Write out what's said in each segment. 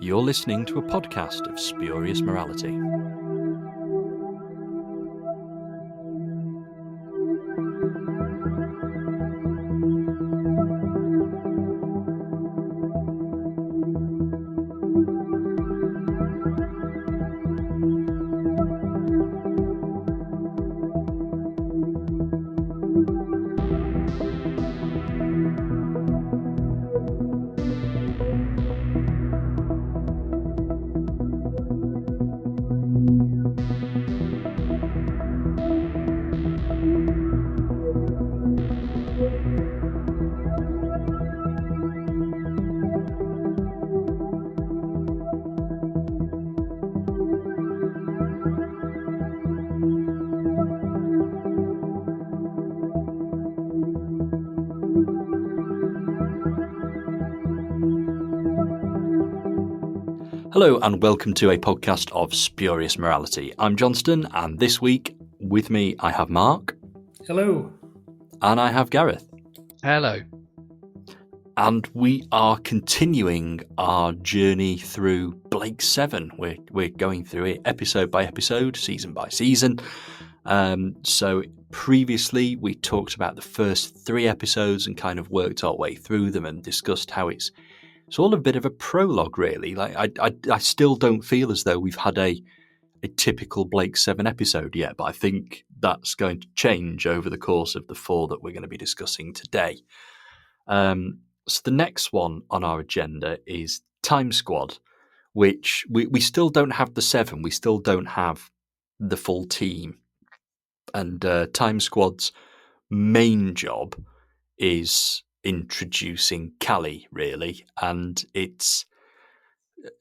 You're listening to a podcast of spurious morality. Hello and welcome to a podcast of spurious morality. I'm Johnstone, and this week with me I have Mark. Hello. And I have Gareth. Hello. And we are continuing our journey through Blake 7. We're going through it episode by episode, season by season. So previously we talked about the first 3 episodes and kind of worked our way through them and discussed how it's all a bit of a prologue, really. Like I still don't feel as though we've had a typical Blake 7 episode yet, but I think that's going to change over the course of the 4 that we're going to be discussing today. So the next one on our agenda is Time Squad, which we still don't have the 7. We still don't have the full team. And Time Squad's main job is introducing Callie, really, and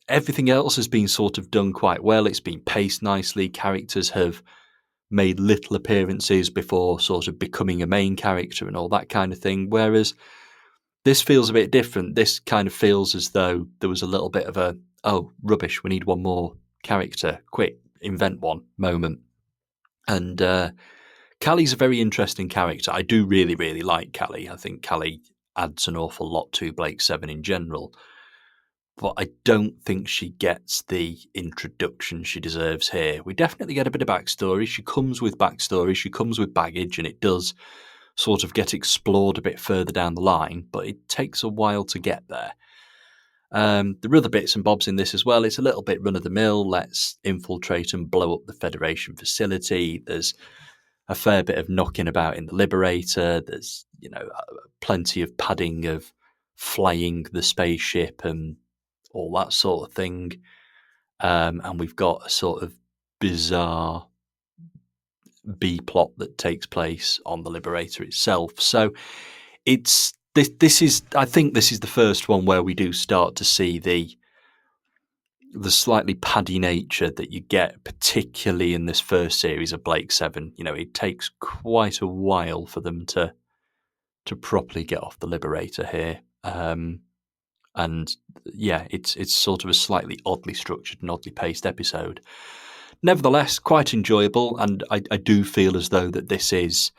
everything else has been sort of done quite well. It's been paced nicely. Characters have made little appearances before sort of becoming a main character and all that kind of thing, whereas this feels a bit different. This kind of feels as though there was a little bit of a, oh, rubbish, we need one more character, quick, invent one moment. And Callie's a very interesting character. I do really, really like Callie. I think Callie adds an awful lot to Blake 7 in general, but I don't think she gets the introduction she deserves here. We definitely get a bit of backstory. She comes with backstory, she comes with baggage, and it does sort of get explored a bit further down the line, but it takes a while to get there. There are other bits and bobs in this as well. It's a little bit run-of-the-mill. Let's infiltrate and blow up the Federation facility. There's a fair bit of knocking about in the Liberator. There's, plenty of padding of flying the spaceship and all that sort of thing. And we've got a sort of bizarre B-plot that takes place on the Liberator itself. So this is I think this is the first one where we do start to see the slightly paddy nature that you get, particularly in this first series of Blake 7. It takes quite a while for them to properly get off the Liberator here. And yeah, it's sort of a slightly oddly structured and oddly paced episode. Nevertheless, quite enjoyable, and I do feel as though that this is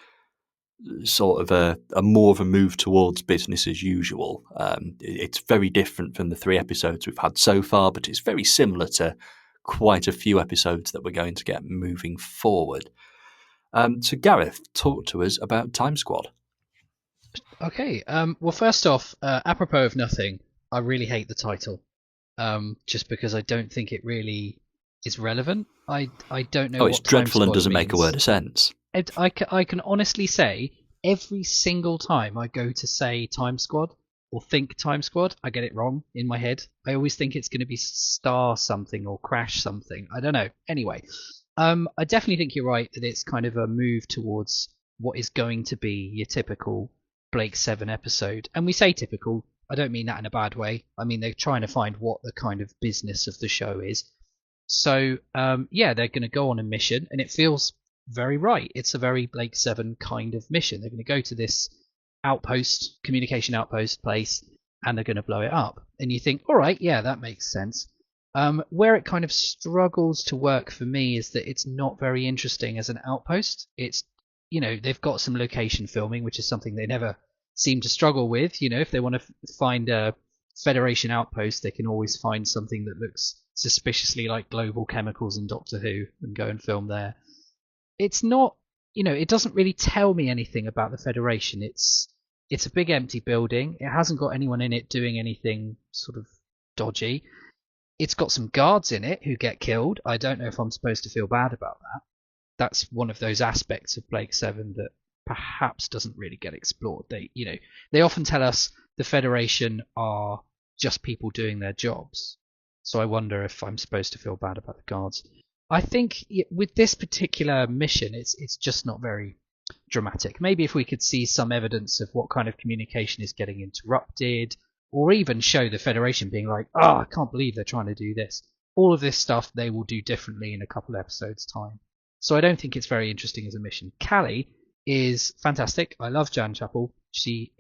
sort of a more of a move towards business as usual. It's very different from the 3 episodes we've had so far, but it's very similar to quite a few episodes that we're going to get moving forward. So Gareth, talk to us about Time Squad. Okay. Well, first off, apropos of nothing, I really hate the title. Just because I don't think it really is relevant. I don't know. Oh, it's what Time dreadful and Squad doesn't means. make a word of sense. I can honestly say every single time I go to say Time Squad or think Time Squad, I get it wrong in my head. I always think it's going to be Star something or Crash something. I don't know. Anyway, I definitely think you're right that it's kind of a move towards what is going to be your typical Blake 7 episode. And we say typical, I don't mean that in a bad way. I mean, they're trying to find what the kind of business of the show is. So, they're going to go on a mission, and it feels very right. It's a very Blake 7 kind of mission. They're going to go to this communication outpost place, and they're going to blow it up. And you think, all right, yeah, that makes sense. Where it kind of struggles to work for me is that it's not very interesting as an outpost. It's, they've got some location filming, which is something they never seem to struggle with. If they want to find a Federation outpost, they can always find something that looks suspiciously like Global Chemicals and Doctor Who and go and film there. It's not, it doesn't really tell me anything about the Federation. It's a big empty building. It hasn't got anyone in it doing anything sort of dodgy. It's got some guards in it who get killed. I don't know if I'm supposed to feel bad about that. That's one of those aspects of Blake 7 that perhaps doesn't really get explored. They often tell us the Federation are just people doing their jobs. So I wonder if I'm supposed to feel bad about the guards. I think with this particular mission, it's just not very dramatic. Maybe if we could see some evidence of what kind of communication is getting interrupted, or even show the Federation being like, oh, I can't believe they're trying to do this. All of this stuff they will do differently in a couple episodes' time. So I don't think it's very interesting as a mission. Callie is fantastic. I love Jan Chapel. She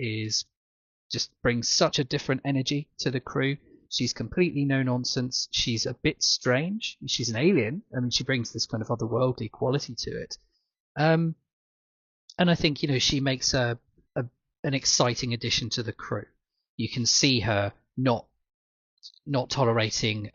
just brings such a different energy to the crew. She's completely no nonsense. She's a bit strange. She's an alien. I mean, she brings this kind of otherworldly quality to it. And I think, she makes an exciting addition to the crew. You can see her not tolerating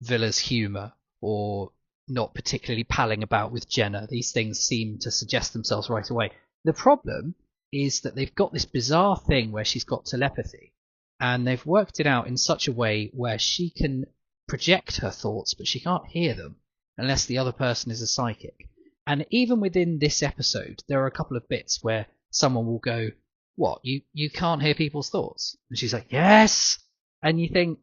Villa's humour, or not particularly palling about with Jenna. These things seem to suggest themselves right away. The problem is that they've got this bizarre thing where she's got telepathy, and they've worked it out in such a way where she can project her thoughts, but she can't hear them unless the other person is a psychic. And even within this episode, there are a couple of bits where someone will go, what, you can't hear people's thoughts? And she's like, yes! And you think,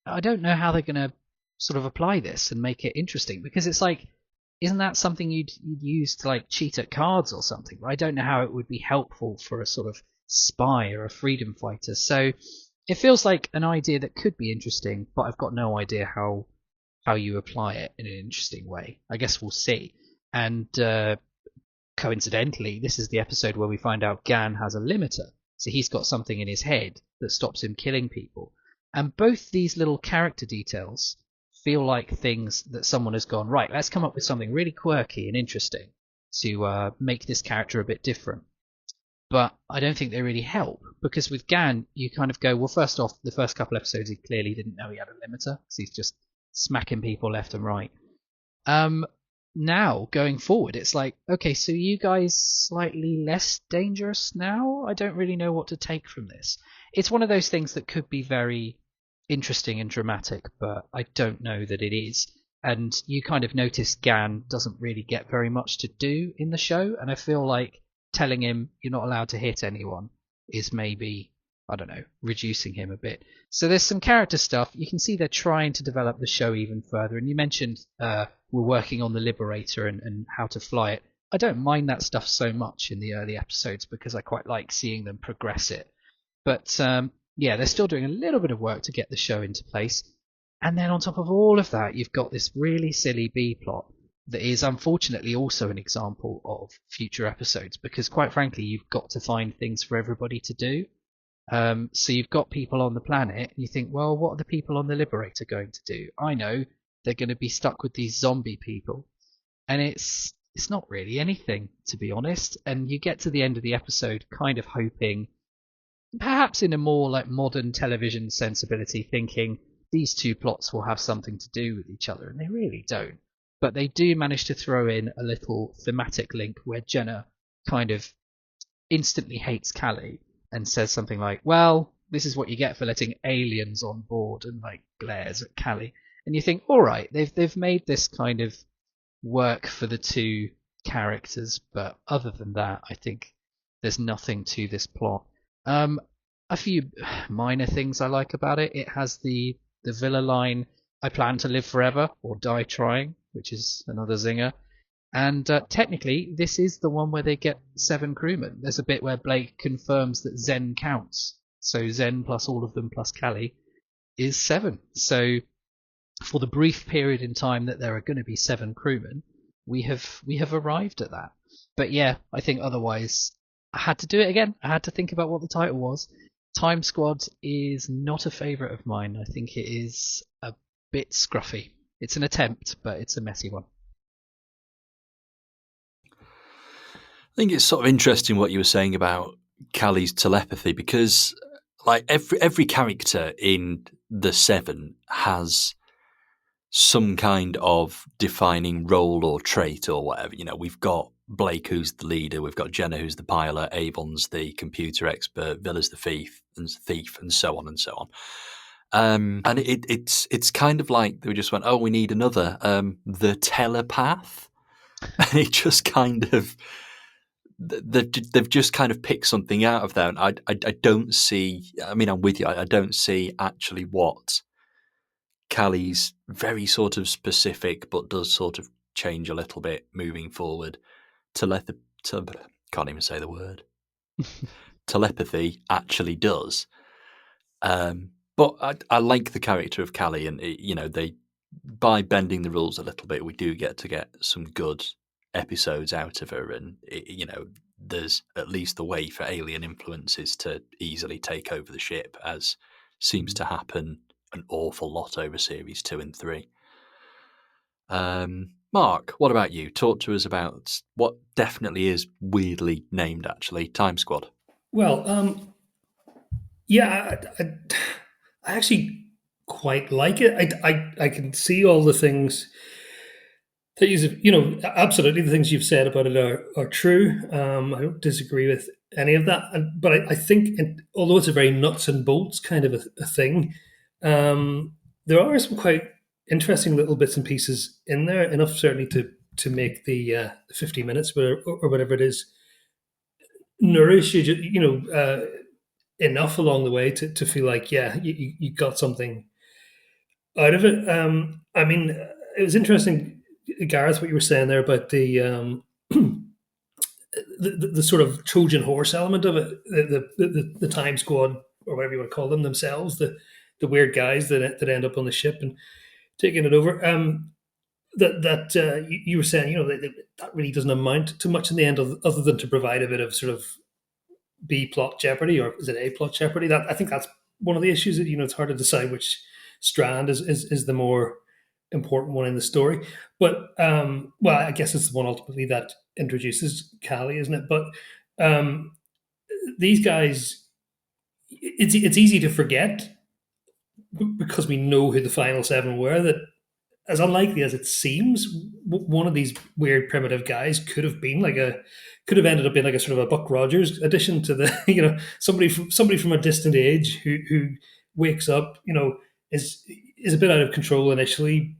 I don't know how they're going to sort of apply this and make it interesting, because it's like, isn't that something you'd use to like cheat at cards or something? I don't know how it would be helpful for a sort of spy or a freedom fighter. So it feels like an idea that could be interesting, but I've got no idea how you apply it in an interesting way. I guess we'll see. And coincidentally, this is the episode where we find out Gan has a limiter. So he's got something in his head that stops him killing people. And both these little character details feel like things that someone has gone, right, let's come up with something really quirky and interesting to make this character a bit different. But I don't think they really help, because with Gan, you kind of go, well, first off, the first couple episodes he clearly didn't know he had a limiter, because he's just smacking people left and right. Now, going forward, it's like, okay, so you guys slightly less dangerous now? I don't really know what to take from this. It's one of those things that could be very interesting and dramatic, but I don't know that it is. And you kind of notice Gan doesn't really get very much to do in the show, and I feel like telling him you're not allowed to hit anyone is maybe, I don't know, reducing him a bit. So there's some character stuff. You can see they're trying to develop the show even further. And you mentioned we're working on the Liberator and how to fly it. I don't mind that stuff so much in the early episodes, because I quite like seeing them progress it. But yeah, they're still doing a little bit of work to get the show into place. And then on top of all of that, you've got this really silly B plot that is unfortunately also an example of future episodes, because quite frankly, you've got to find things for everybody to do. So you've got people on the planet, and you think, well, what are the people on the Liberator going to do? I know, they're going to be stuck with these zombie people. And it's not really anything, to be honest. And you get to the end of the episode kind of hoping, perhaps in a more like modern television sensibility, thinking these two plots will have something to do with each other, and they really don't. But they do manage to throw in a little thematic link where Jenna kind of instantly hates Callie and says something like, well, this is what you get for letting aliens on board, and like glares at Callie. And you think, all right, they've made this kind of work for the two characters, but other than that, I think there's nothing to this plot. A few minor things I like about it. It has the Villa line, I plan to live forever or die trying, which is another zinger. And technically, this is the one where they get 7 crewmen. There's a bit where Blake confirms that Zen counts. So Zen plus all of them plus Callie is 7. So for the brief period in time that there are going to be 7 crewmen, we have arrived at that. But yeah, I think otherwise, I had to do it again. I had to think about what the title was. Time Squad is not a favourite of mine. I think it is a bit scruffy. It's an attempt, but it's a messy one. I think it's sort of interesting what you were saying about Callie's telepathy, because like every character in the Seven has some kind of defining role or trait or whatever. We've got Blake, who's the leader. We've got Jenna, who's the pilot. Avon's the computer expert. Villa's the thief, and so on and so on. And it's kind of like they just went, oh, we need another the telepath, and it just kind of they've just kind of picked something out of there. And I don't see. I mean, I'm with you. I don't see actually what Callie's very sort of specific, but does sort of change a little bit moving forward. Can't even say the word. Telepathy actually does. But I like the character of Callie, and they by bending the rules a little bit, we do get some good episodes out of her, and there's at least the way for alien influences to easily take over the ship, as seems to happen an awful lot over series 2 and 3. Mark, what about you? Talk to us about what definitely is weirdly named, actually, Time Squad. Well, yeah, I actually quite like it. I can see all the things that absolutely the things you've said about it are true. I don't disagree with any of that. But I think, although it's a very nuts and bolts kind of a thing, there are some quite interesting little bits and pieces in there, enough certainly to make the 50 minutes or whatever it is nourish you, enough along the way to feel like, yeah, you got something out of it. I mean, it was interesting, Gareth, what you were saying there about the sort of Trojan horse element of it, the Time Squad, or whatever you want to call them themselves, the weird guys that end up on the ship and taking it over. You were saying, that really doesn't amount to much in the end, other than to provide a bit of sort of B plot jeopardy, or is it A plot jeopardy? That I think that's one of the issues that it's hard to decide which strand is the more important one in the story. But well, I guess it's the one ultimately that introduces Callie, isn't it? But these guys, it's easy to forget because we know who the final 7 were, that as unlikely as it seems, one of these weird primitive guys could have ended up being like a sort of a Buck Rogers addition to the somebody from a distant age who wakes up, is a bit out of control initially,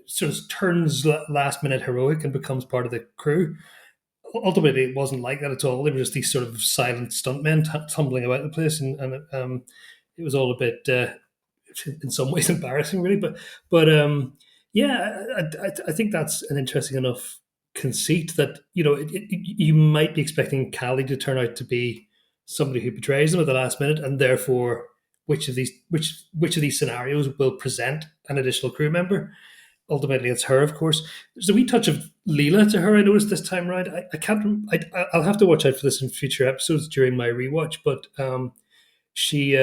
sort of turns last minute heroic and becomes part of the crew. Ultimately, it wasn't like that at all. They were just these sort of silent stuntmen tumbling about the place, and it was all a bit, in some ways, embarrassing, really. But yeah, I think that's an interesting enough conceit that you might be expecting Callie to turn out to be somebody who betrays them at the last minute, and therefore, which of these scenarios will present an additional crew member. Ultimately, it's her, of course. There's a wee touch of Leela to her, I noticed this time around. I can't. I'll have to watch out for this in future episodes during my rewatch. But she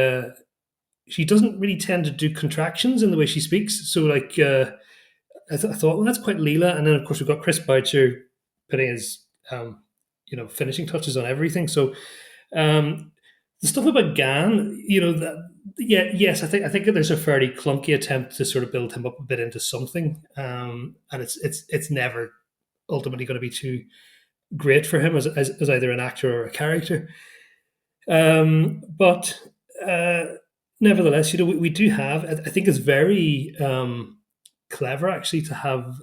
doesn't really tend to do contractions in the way she speaks. So, like, I thought, well, that's quite Leela. And then, of course, we've got Chris Boucher putting his finishing touches on everything. So, the stuff about Gan, yes, I think there's a fairly clunky attempt to sort of build him up a bit into something, and it's never ultimately going to be too great for him as either an actor or a character. But nevertheless, we do have. I think it's very clever actually to have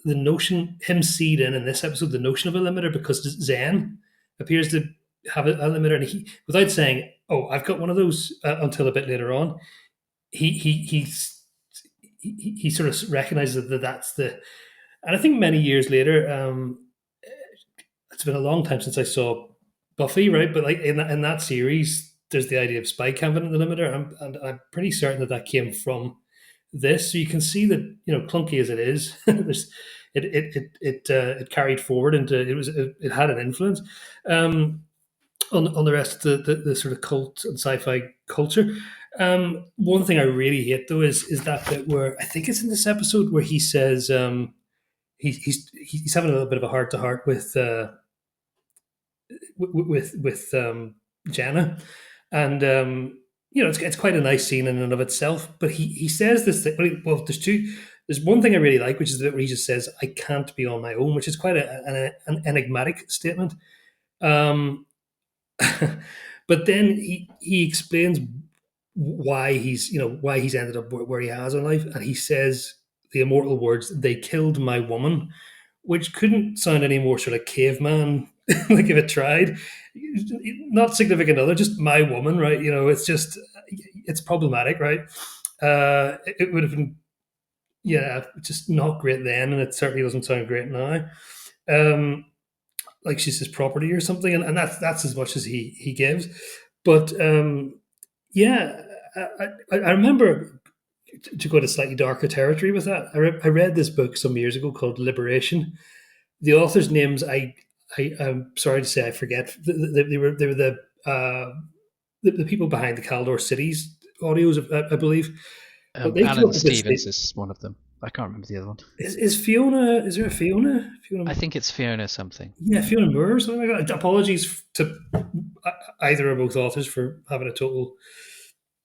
the notion, him seed in this episode, the notion of a limiter, because Zen appears to have a limiter, and he, without saying, "Oh, I've got one of those," until a bit later on, he sort of recognizes that that's the. And I think many years later, it's been a long time since I saw Buffy, right? But like in that series, there's the idea of Spike having the limiter, and I'm pretty certain that came from this. So you can see that, clunky as it is, there's it carried forward into it had an influence. On the rest of the sort of cult and sci-fi culture. One thing I really hate though is that bit where I think it's in this episode where he says he's having a little bit of a heart to heart with Jenna, And it's quite a nice scene in and of itself. But he says this thing. Well, there's one thing I really like, which is the bit where he just says, "I can't be on my own," which is quite an enigmatic statement. Um, but then he explains why he's ended up where he has in life, and he says the immortal words, "They killed my woman," which couldn't sound any more sort of caveman like if it tried. Not significant other, just my woman, right? It's problematic, right? It would have been, yeah, just not great then, and it certainly doesn't sound great now. Like she's his property or something, and that's as much as he gives. But yeah, I remember, to go to slightly darker territory with that. I read this book some years ago called Liberation. The authors' names I'm sorry to say I forget. They were the people behind the Caldor Cities audios, I believe. But they came Alan up with this Stevens thing. is one of them. I can't remember the other one. Is Fiona? Is there a Fiona? Fiona? I think it's Fiona something. Yeah, Fiona Moore or something like that. Apologies to either or both authors for having a total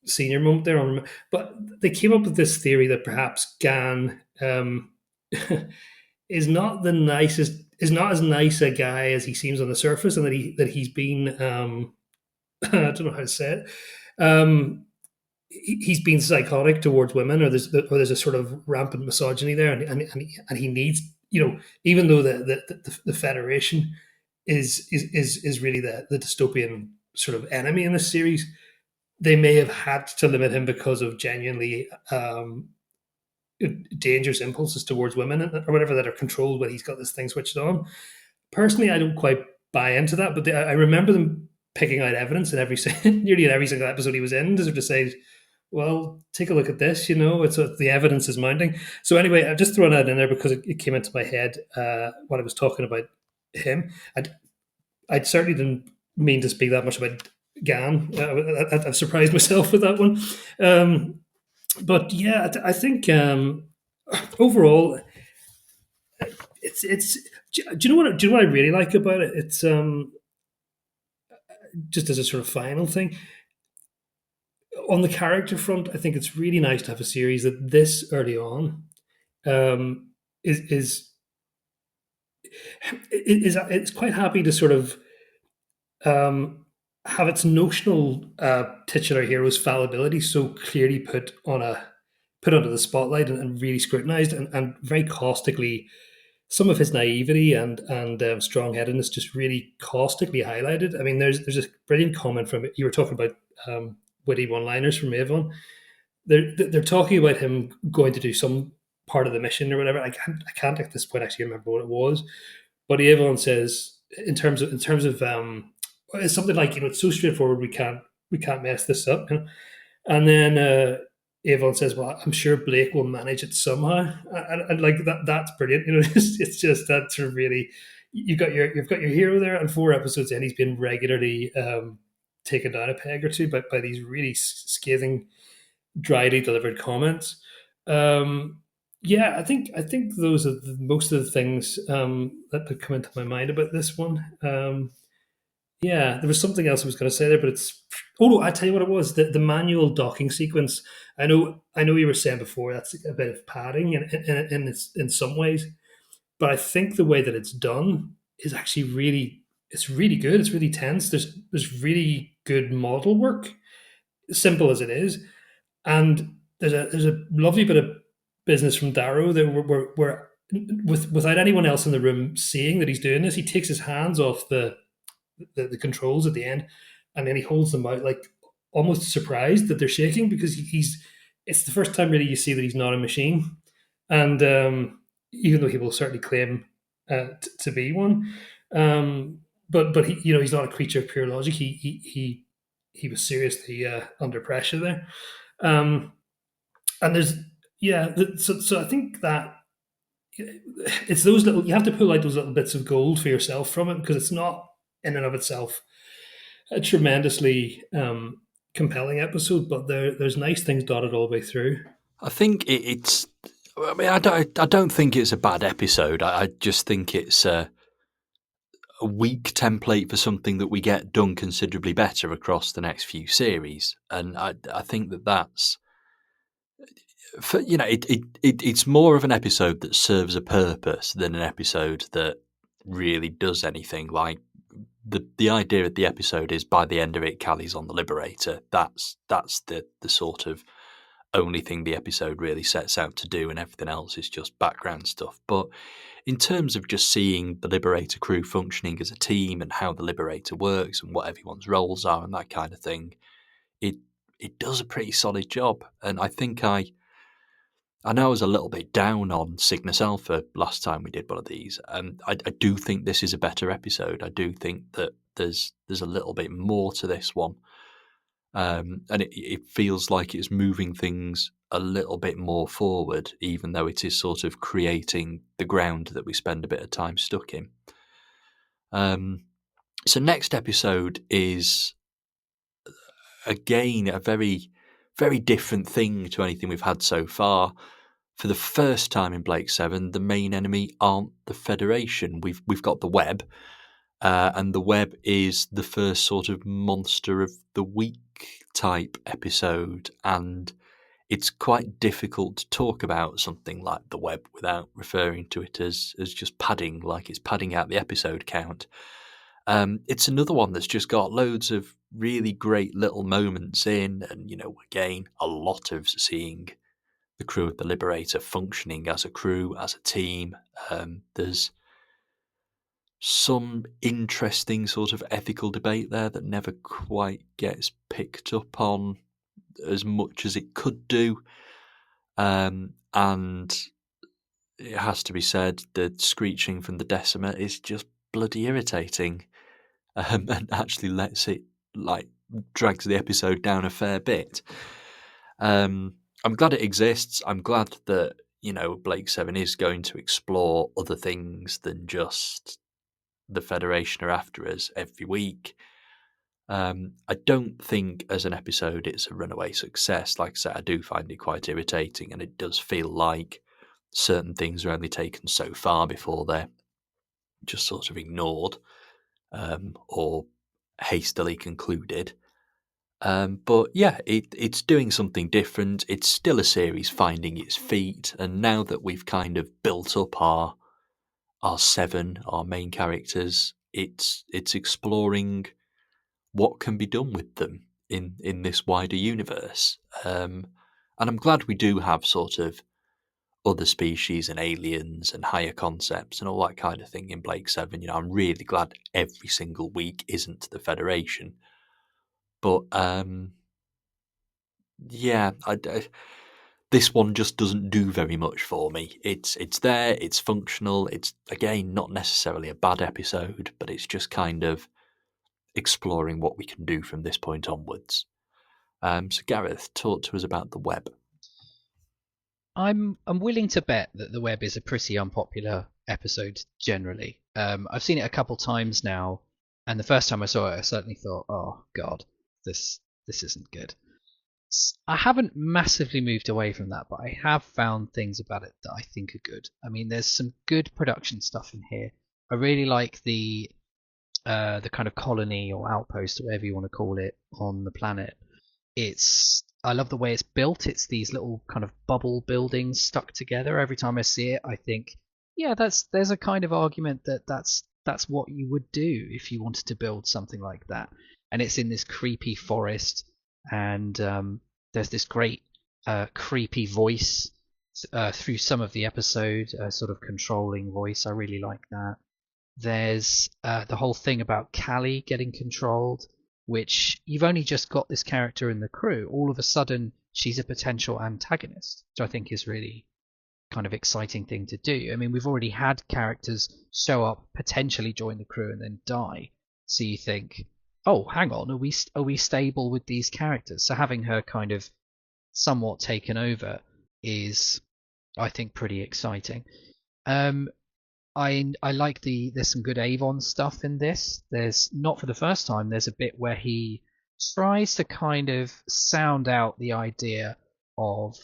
senior moment there on, but they came up with this theory that perhaps Gan is not as nice a guy as he seems on the surface, and that he's been I don't know how to say it. He's been psychotic towards women, or there's a sort of rampant misogyny there, and he needs, even though the Federation is really the dystopian sort of enemy in this series, they may have had to limit him because of genuinely dangerous impulses towards women or whatever that are controlled when he's got this thing switched on. Personally, I don't quite buy into that, but I remember them picking out evidence in nearly in every single episode he was in to sort of say, well, take a look at this, it's the evidence is mounting. So anyway, I've just thrown that in there because it came into my head when I was talking about him. I certainly didn't mean to speak that much about Gan. I've surprised myself with that one. But yeah, I think overall, it's. Do you know what I really like about it? It's just as a sort of final thing on the character front. I think it's really nice to have a series that this early on is it's quite happy to sort of have its notional titular hero's fallibility so clearly put onto the spotlight and really scrutinized, and very caustically, some of his naivety and strong-headedness just really caustically highlighted. I mean, there's a brilliant comment from, you were talking about witty one-liners from Avon. They're talking about him going to do some part of the mission or whatever. I can't at this point actually remember what it was, but Avon says in terms of it's something like, it's so straightforward, we can't mess this up, and then Avon says, "Well, I'm sure Blake will manage it somehow," and like that. That's brilliant. It's just that sort of really, you've got your hero there, and 4 episodes in, he's been regularly taken down a peg or two by these really scathing, dryly delivered comments. Yeah, I think those are most of the things that come into my mind about this one. Yeah, there was something else I was going to say there, but it's. Oh no! I tell you what it was. The manual docking sequence. I know you were saying before that's a bit of padding in some ways, but I think the way that it's done is actually it's really good. It's really tense. There's really good model work, simple as it is, and there's a lovely bit of business from Darrow there where without anyone else in the room seeing that he's doing this, he takes his hands off the controls at the end, and then he holds them out like almost surprised that they're shaking, because it's the first time really you see that he's not a machine, and even though he will certainly claim to be one, but he's not a creature of pure logic. He was seriously under pressure there, and there's so I think that it's those little, you have to pull out those little bits of gold for yourself from it, because it's not in and of itself a tremendously compelling episode, but there's nice things dotted all the way through. I think it's. I mean, I don't think it's a bad episode. I just think it's a weak template for something that we get done considerably better across the next few series. And I think that's, for, it's more of an episode that serves a purpose than an episode that really does anything. Like the idea of the episode is, by the end of it, Callie's on the Liberator. That's the sort of only thing the episode really sets out to do, and everything else is just background stuff. But in terms of just seeing the Liberator crew functioning as a team and how the Liberator works and what everyone's roles are and that kind of thing, it does a pretty solid job. And I think I know I was a little bit down on Cygnus Alpha last time we did one of these, and I do think this is a better episode. I do think that there's a little bit more to this one, and it feels like it's moving things a little bit more forward, even though it is sort of creating the ground that we spend a bit of time stuck in. So next episode is, again, a very, very different thing to anything we've had so far. For the first time in Blake 7, the main enemy aren't the Federation. We've got the Web, and the Web is the first sort of monster of the week type episode, and it's quite difficult to talk about something like the Web without referring to it as just padding, like it's padding out the episode count. It's another one that's just got loads of really great little moments in, and again, a lot of seeing the crew of the Liberator functioning as a crew, as a team. There's some interesting sort of ethical debate there that never quite gets picked up on as much as it could do. And it has to be said, the screeching from the Decima is just bloody irritating, and actually drags the episode down a fair bit. I'm glad it exists. I'm glad that, Blake 7 is going to explore other things than just the Federation are after us every week. I don't think as an episode it's a runaway success. Like I said, I do find it quite irritating, and it does feel like certain things are only taken so far before they're just sort of ignored, or hastily concluded. But yeah, it's doing something different. It's still a series finding its feet, and now that we've kind of built up our 7, our main characters, it's exploring what can be done with them in this wider universe. And I'm glad we do have sort of other species and aliens and higher concepts and all that kind of thing in Blake 7. I'm really glad every single week isn't the Federation. But yeah, this one just doesn't do very much for me. It's there, it's functional. It's, again, not necessarily a bad episode, but it's just kind of exploring what we can do from this point onwards. So Gareth, talk to us about the Web. I'm willing to bet that the Web is a pretty unpopular episode generally. I've seen it a couple times now, and the first time I saw it, I certainly thought, "Oh God, this isn't good." I haven't massively moved away from that, but I have found things about it that I think are good. I mean, there's some good production stuff in here. I really like the kind of colony or outpost, or whatever you want to call it, on the planet. I love the way it's built. It's these little kind of bubble buildings stuck together. Every time I see it, I think, yeah, there's a kind of argument that's what you would do if you wanted to build something like that. And it's in this creepy forest, and there's this great creepy voice through some of the episode, a sort of controlling voice. I really like that. There's the whole thing about Callie getting controlled, which you've only just got this character in the crew. All of a sudden, she's a potential antagonist, which I think is really kind of exciting thing to do. I mean, we've already had characters show up, potentially join the crew, and then die. So you think, oh, hang on, are we stable with these characters? So having her kind of somewhat taken over is, I think, pretty exciting. I like there's some good Avon stuff in this. There's, not for the first time, there's a bit where he tries to kind of sound out the idea of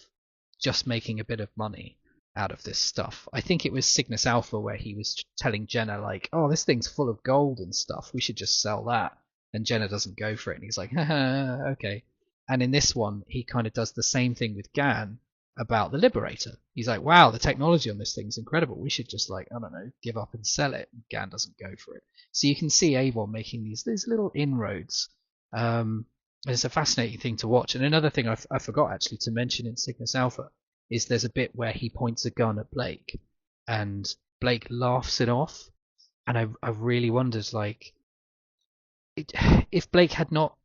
just making a bit of money. out of this stuff. I think it was Cygnus Alpha where he was telling Jenna like, "Oh, this thing's full of gold and stuff. We should just sell that." And Jenna doesn't go for it, and he's like, haha, okay. And in this one, he kind of does the same thing with Gan about the Liberator. He's like, wow, the technology on this thing's incredible. We should just, like, I don't know, give up and sell it. And Gan doesn't go for it. So you can see Avon making these little inroads. It's a fascinating thing to watch. And another thing I forgot actually to mention in Cygnus Alpha is there's a bit where he points a gun at Blake, and Blake laughs it off. And I really wondered, like, if Blake had not,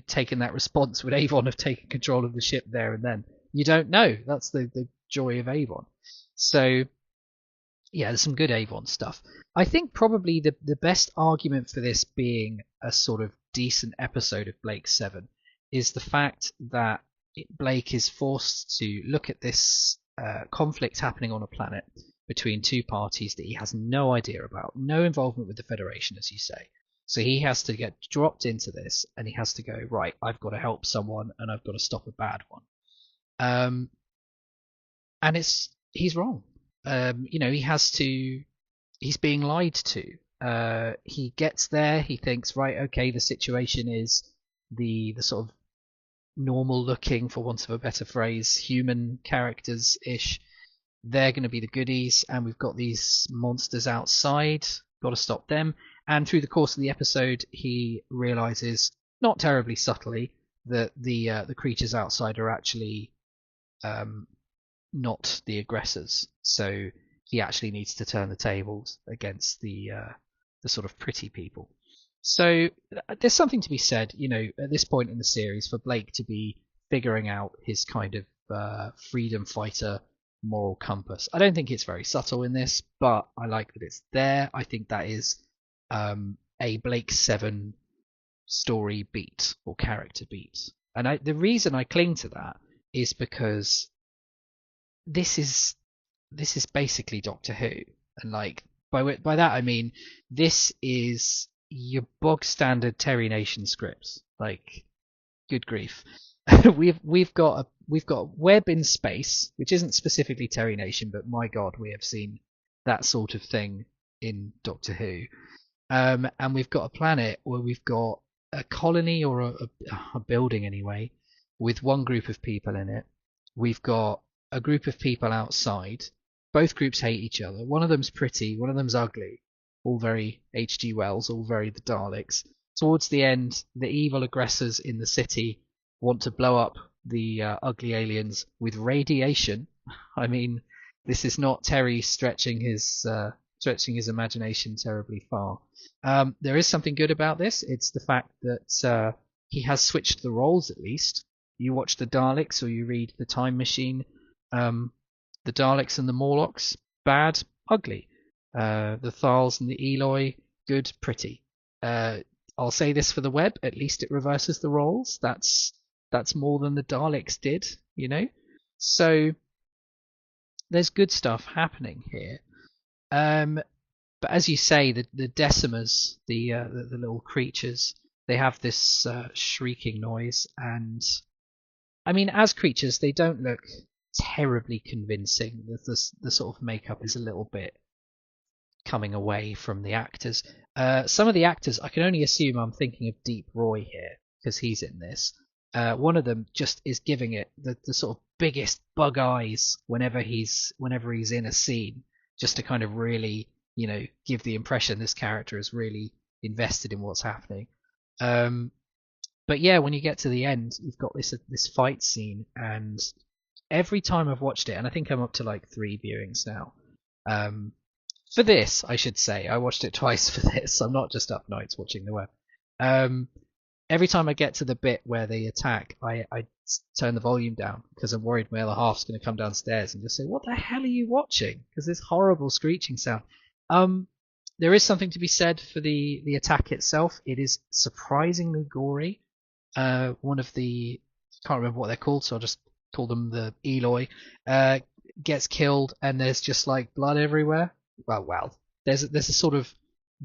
taken that response, would Avon have taken control of the ship there and then? You don't know. That's the joy of Avon. So, yeah, there's some good Avon stuff. I think probably the best argument for this being a sort of decent episode of Blake 7 is the fact that Blake is forced to look at this conflict happening on a planet between two parties that he has no idea about, no involvement with the Federation, as you say. So he has to get dropped into this, and he has to go, right, I've got to help someone, and I've got to stop a bad one. And he's wrong. He's being lied to. He gets there, he thinks, right, okay, the situation is the sort of normal looking, for want of a better phrase, human characters-ish. They're going to be the goodies, and we've got these monsters outside, got to stop them. And through the course of the episode, he realizes, not terribly subtly, that the creatures outside are actually not the aggressors. So he actually needs to turn the tables against the sort of pretty people. So there's something to be said, at this point in the series, for Blake to be figuring out his kind of freedom fighter moral compass. I don't think it's very subtle in this, but I like that it's there. I think that is a Blake 7 story beat or character beat. And the reason I cling to that is because this is basically Doctor Who, and like by that I mean this is your bog standard Terry Nation scripts. Like, good grief. we've got Web in Space, which isn't specifically Terry Nation, but my God, we have seen that sort of thing in Doctor Who. And we've got a planet where we've got a colony, or a building anyway, with one group of people in it. We've got a group of people outside. Both groups hate each other. One of them's pretty, one of them's ugly. All very H.G. Wells, all very the Daleks. Towards the end, the evil aggressors in the city want to blow up the ugly aliens with radiation. I mean, this is not Terry stretching his imagination terribly far. There is something good about this. It's the fact that he has switched the roles, at least. You watch the Daleks or you read The Time Machine. The Daleks and the Morlocks, bad, ugly. The Thals and the Eloi, good, pretty. I'll say this for the Web, at least it reverses the roles. That's more than the Daleks did, So there's good stuff happening here. But as you say, the decimers, the little creatures, they have this shrieking noise, and I mean, as creatures, they don't look terribly convincing. The sort of makeup is a little bit coming away from the actors. Some of the actors, I can only assume I'm thinking of Deep Roy here, because he's in this. One of them just is giving it the sort of biggest bug eyes whenever he's in a scene, just to kind of really, give the impression this character is really invested in what's happening. But yeah, when you get to the end, you've got this fight scene, and every time I've watched it, and I think I'm up to like 3 viewings now. For this, I should say, I watched it twice for this. I'm not just up nights watching the Web. Every time I get to the bit where they attack, I turn the volume down, because I'm worried my other half's going to come downstairs and just say, "What the hell are you watching?" Because this horrible screeching sound. There is something to be said for the attack itself. It is surprisingly gory. One of the, can't remember what they're called, so I'll just call them the Eloi, gets killed, and there's just like blood everywhere. Well, there's a sort of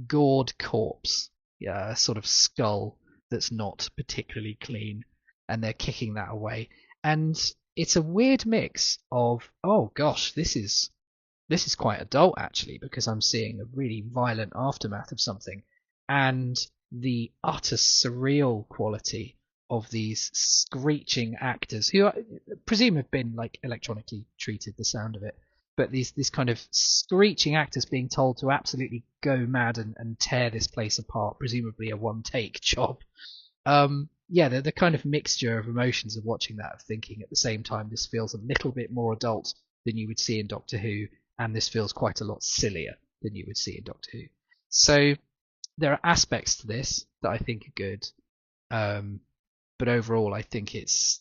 gored corpse, a sort of skull that's not particularly clean, and they're kicking that away. And it's a weird mix of, oh gosh, this is quite adult actually, because I'm seeing a really violent aftermath of something, and the utter surreal quality of these screeching actors who I presume have been like electronically treated, the sound of it, but these kind of screeching actors being told to absolutely go mad and tear this place apart, presumably a one take job. Yeah, the kind of mixture of emotions of watching that, of thinking at the same time this feels a little bit more adult than you would see in Doctor Who, and this feels quite a lot sillier than you would see in Doctor Who. So there are aspects to this that I think are good, but overall I think it's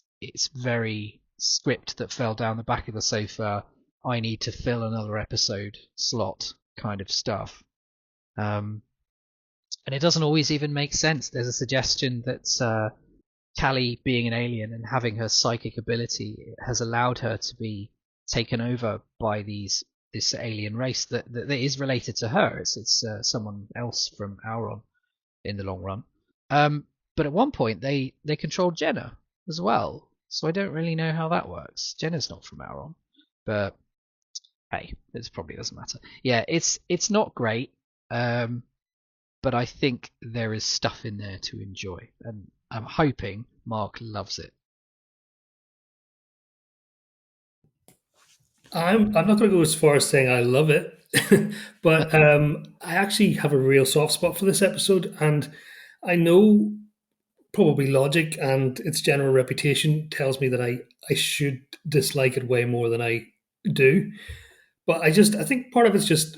very script that fell down the back of the sofa. I need to fill another episode slot kind of stuff. And it doesn't always even make sense. There's a suggestion that Callie being an alien and having her psychic ability has allowed her to be taken over by this alien race that is related to her. It's someone else from Auron in the long run. But at one point they control Jenna as well. So I don't really know how that works. Jenna's not from Auron, but hey, it probably doesn't matter. Yeah, it's not great. But I think there is stuff in there to enjoy, and I'm hoping Mark loves it. I'm not going to go as far as saying I love it, but I actually have a real soft spot for this episode, and I know probably logic and its general reputation tells me that I should dislike it way more than I do, but I think part of it's just.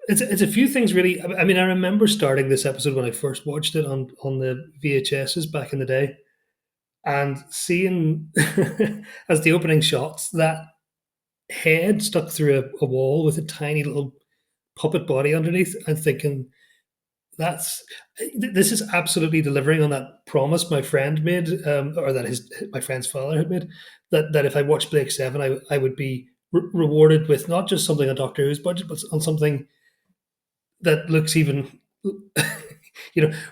It's a few things really. I mean, I remember starting this episode when I first watched it on the VHSs back in the day, and seeing as the opening shots that head stuck through a wall with a tiny little puppet body underneath, and thinking this is absolutely delivering on that promise my friend made, or that my friend's father had made, that if I watched Blake 7, I would be rewarded with not just something on Doctor Who's budget, but on something that looks even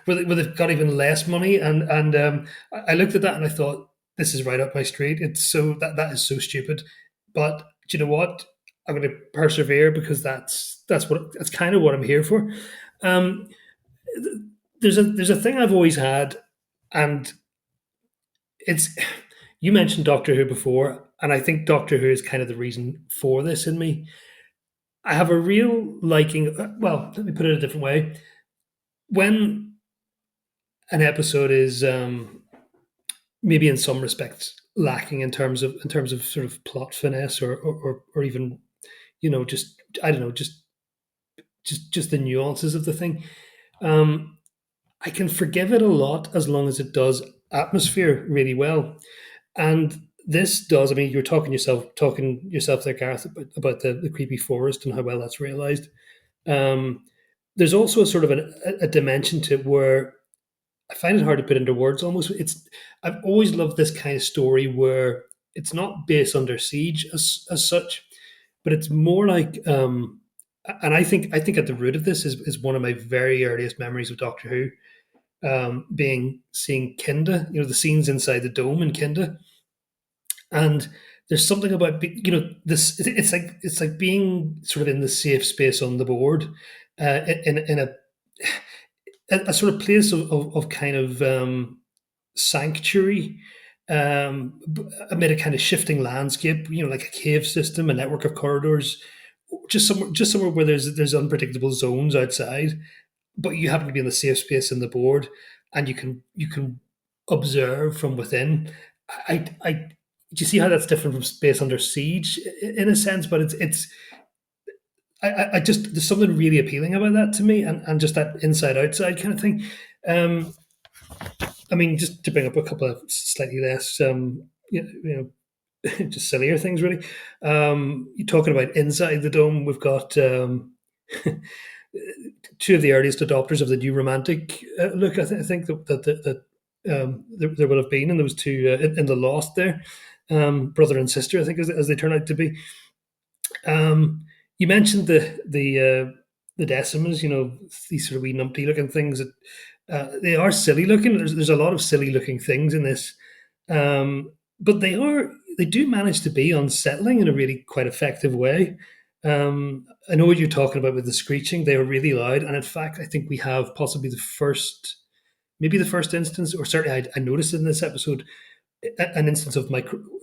where they've got even less money, and I looked at that and I thought, this is right up my street. It's so that is so stupid, but do you know what, I'm going to persevere because that's kind of what I'm here for. There's a thing I've always had, and it's, you mentioned Doctor Who before, and I think Doctor Who is kind of the reason for this in me. I have a real liking. Well, let me put it a different way. When an episode is maybe in some respects lacking in terms of sort of plot finesse, or even just, I don't know, just the nuances of the thing, I can forgive it a lot as long as it does atmosphere really well, and this does. I mean, you're talking yourself there, Gareth, about the creepy forest and how well that's realized. There's also a sort of a dimension to it where I find it hard to put into words. Almost, I've always loved this kind of story where it's not base under siege as such, but it's more like, and I think at the root of this is one of my very earliest memories of Doctor Who, seeing Kinda, the scenes inside the dome in Kinda, and there's something about this. It's like being sort of in the safe space on the board, in a sort of place of kind of sanctuary, amid a kind of shifting landscape. Like a cave system, a network of corridors, just somewhere where there's unpredictable zones outside, but you happen to be in the safe space in the board, and you can observe from within. I do you see how that's different from Space Under Siege in a sense? But it's I just, there's something really appealing about that to me, and just that inside outside kind of thing. I mean, just to bring up a couple of slightly less just sillier things really. You're talking about inside the dome. We've got two of the earliest adopters of the new romantic look. I think that there will have been, and there was two in the Lost there, brother and sister, I think, as they turn out to be. You mentioned the Decimas, these sort of wee numpty looking things. That they are silly looking. There's a lot of silly looking things in this, But they do manage to be unsettling in a really quite effective way. I know what you're talking about with the screeching. They are really loud, and in fact, I think we have possibly maybe the first instance, or certainly I noticed in this episode an instance of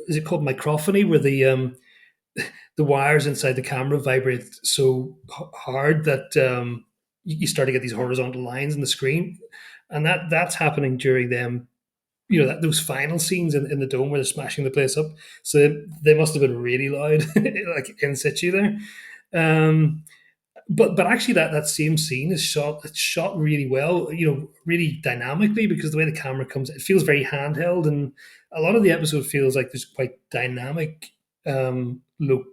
is it called microphony, where the wires inside the camera vibrate so hard that you start to get these horizontal lines in the screen, and that's happening during them. Those final scenes in the dome where they're smashing the place up. So they must have been really loud, like in situ there. But actually that same scene it's shot really well, really dynamically, because the way the camera comes, it feels very handheld, and a lot of the episode feels like there's quite dynamic look.